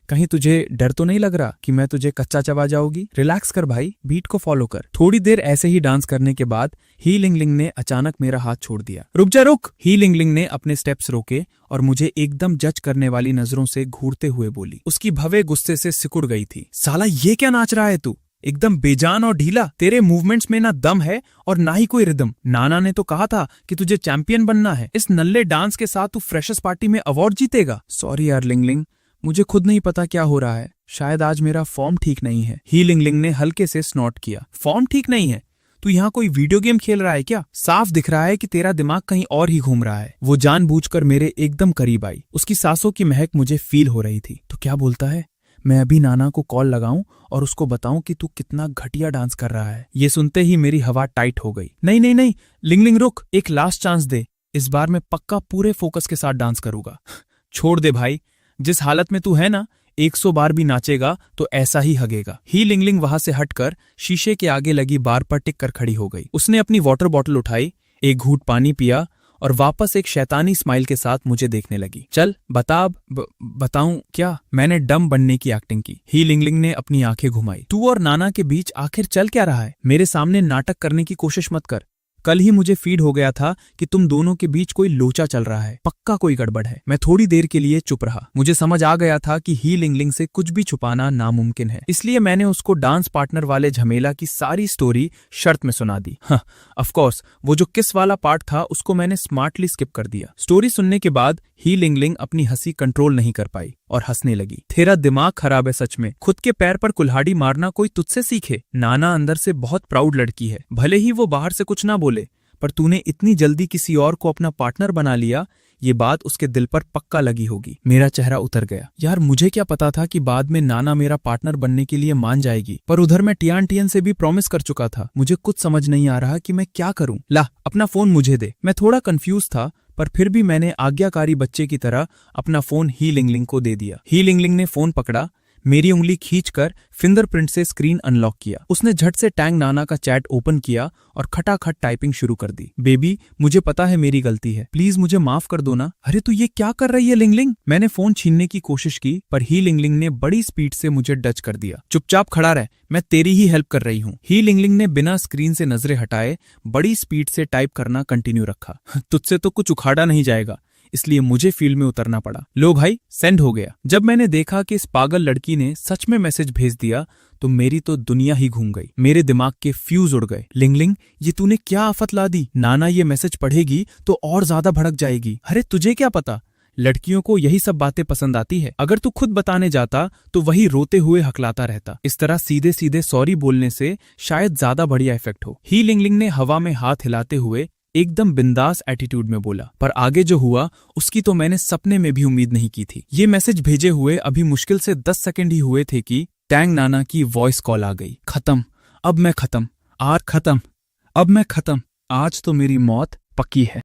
कहीं तुझे डर तो नहीं लग रहा कि मैं तुझे कच्चा चबा जाऊंगी? रिलैक्स कर भाई, बीट को फॉलो कर। थोड़ी देर ऐसे ही डांस करने के बाद ही लिंगलिंग ने अचानक मेरा हाथ छोड़ दिया। रुक जा, रुक! ही लिंगलिंग ने अपने स्टेप्स रोके और मुझे एकदम जज करने वाली नजरों से घूरते हुए बोली। उसकी भवें गुस्से से सिकुड़ गई थी। साला ये क्या नाच रहा है तू? एकदम बेजान और ढीला। तेरे मूवमेंट्स में ना दम है और ना ही कोई रिदम। नाना ने तो कहा था कि तुझे चैंपियन बनना है। इस नल्ले डांस के साथ तू फ्रेशर्स पार्टी में अवार्ड जीतेगा। सॉरी यार लिंगलिंग, मुझे खुद नहीं पता क्या हो रहा है। शायद आज मेरा फॉर्म ठीक नहीं है। ही लिंगलिंग ने हल्के से स्नॉट किया। फॉर्म ठीक नहीं है? तू यहाँ कोई वीडियो गेम खेल रहा है क्या? साफ दिख रहा है कि तेरा दिमाग कहीं और ही घूम रहा है। वो जानबूझकर मेरे एकदम करीब आई। उसकी सांसों की महक मुझे फील हो रही थी। तो क्या बोलता है? मैं अभी नाना को कॉल लगाऊं और उसको बताऊं कि तू कितना घटिया डांस कर रहा है। ये सुनते ही मेरी हवा टाइट हो गई। नहीं नहीं नहीं, लिंगलिंग रुक, एक लास्ट चांस दे। इस बार मैं पक्का पूरे फोकस के साथ डांस करूंगा। छोड़ दे भाई, जिस हालत में तू है ना, 100 बार भी नाचेगा तो ऐसा ही हगेगा। ही लिंगलिंग वहां से हटकर शीशे के आगे लगी बार पर टिक कर खड़ी हो गई। उसने अपनी वाटर बॉटल उठाई, एक घूंट पानी पिया और वापस एक शैतानी स्माइल के साथ मुझे देखने लगी। चल बता अब। बताऊं क्या? मैंने डम बनने की एक्टिंग की। ही लिंगलिंग ने अपनी आंखें घुमाई। तू और नाना के बीच आखिर चल क्या रहा है? मेरे सामने नाटक करने की कोशिश मत कर। कल ही मुझे फीड हो गया था कि तुम दोनों के बीच कोई लोचा चल रहा है। पक्का कोई गड़बड़ है। मैं थोड़ी देर के लिए चुप रहा। मुझे समझ आ गया था कि ही लिंगलिंग से कुछ भी छुपाना नामुमकिन है। इसलिए मैंने उसको डांस पार्टनर वाले झमेला की सारी स्टोरी शर्त में सुना दी। हाँ, ऑफ कोर्स वो जो किस वाला पार्ट था उसको मैंने स्मार्टली स्किप कर दिया। स्टोरी सुनने के बाद ही लिंगलिंग अपनी हंसी कंट्रोल नहीं कर पाई और हंसने लगी। तेरा दिमाग खराब है सच में। खुद के पैर पर कुल्हाड़ी मारना कोई तुझसे सीखे। नाना अंदर से बहुत प्राउड लड़की है। भले ही वो बाहर से कुछ ना बोले, पर तूने इतनी जल्दी किसी और को अपना पार्टनर बना लिया, ये बात उसके दिल पर पक्का लगी होगी। मेरा चेहरा उतर गया। यार मुझे क्या पता था कि बाद में नाना मेरा पार्टनर बनने के लिए मान जाएगी, पर उधर मैं टियान टियन से भी प्रॉमिस कर चुका था। मुझे कुछ समझ नहीं आ रहा कि मैं क्या करूं। ला अपना फोन मुझे दे। मैं थोड़ा कंफ्यूज था, पर फिर भी मैंने आज्ञाकारी बच्चे की तरह अपना फोन ही लिंगलिंग को दे दिया। ही लिंगलिंग ने फोन पकड़ा, मेरी उंगली खींचकर फिंगरप्रिंट से स्क्रीन अनलॉक किया। उसने झट से टैंग नाना का चैट ओपन किया और खटाखट टाइपिंग शुरू कर दी। बेबी, मुझे पता है मेरी गलती है, प्लीज मुझे माफ कर दो ना। अरे तू ये क्या कर रही है लिंगलिंग? मैंने फोन छीनने की कोशिश की, पर ही लिंगलिंग ने बड़ी स्पीड से मुझे डच कर दिया। चुपचाप खड़ा रह, मैं तेरी ही हेल्प कर रही हूँ। ही लिंगलिंग ने बिना स्क्रीन से नजरें हटाए बड़ी स्पीड से टाइप करना कंटिन्यू रखा। तुझसे तो कुछ उखाड़ा नहीं जाएगा, इसलिए मुझे फील्ड में उतरना पड़ा। लो भाई, सेंड हो गया। जब मैंने देखा कि इस पागल लड़की ने सच में मैसेज भेज दिया तो मेरी तो दुनिया ही घूम गई। मेरे दिमाग के फ्यूज उड़ गए। लिंगलिंग, ये तूने क्या आफत ला दी? नाना ये मैसेज पढ़ेगी तो और ज्यादा भड़क जाएगी। अरे तुझे क्या पता, लड़कियों को यही सब बातें पसंद आती है। अगर तू खुद बताने जाता तो वही रोते हुए हकलाता रहता। इस तरह सीधे सीधे सॉरी बोलने से शायद ज्यादा बढ़िया इफेक्ट हो। ही लिंगलिंग ने हवा में हाथ हिलाते हुए एकदम बिंदास एटीट्यूड में बोला, पर आगे जो हुआ उसकी तो मैंने सपने में भी उम्मीद नहीं की थी। ये मैसेज भेजे हुए अभी मुश्किल से 10 सेकंड ही हुए थे कि टैंग नाना की वॉइस कॉल आ गई। खत्म, अब मैं खत्म, आज खत्म, अब मैं खत्म, आज तो मेरी मौत पक्की है।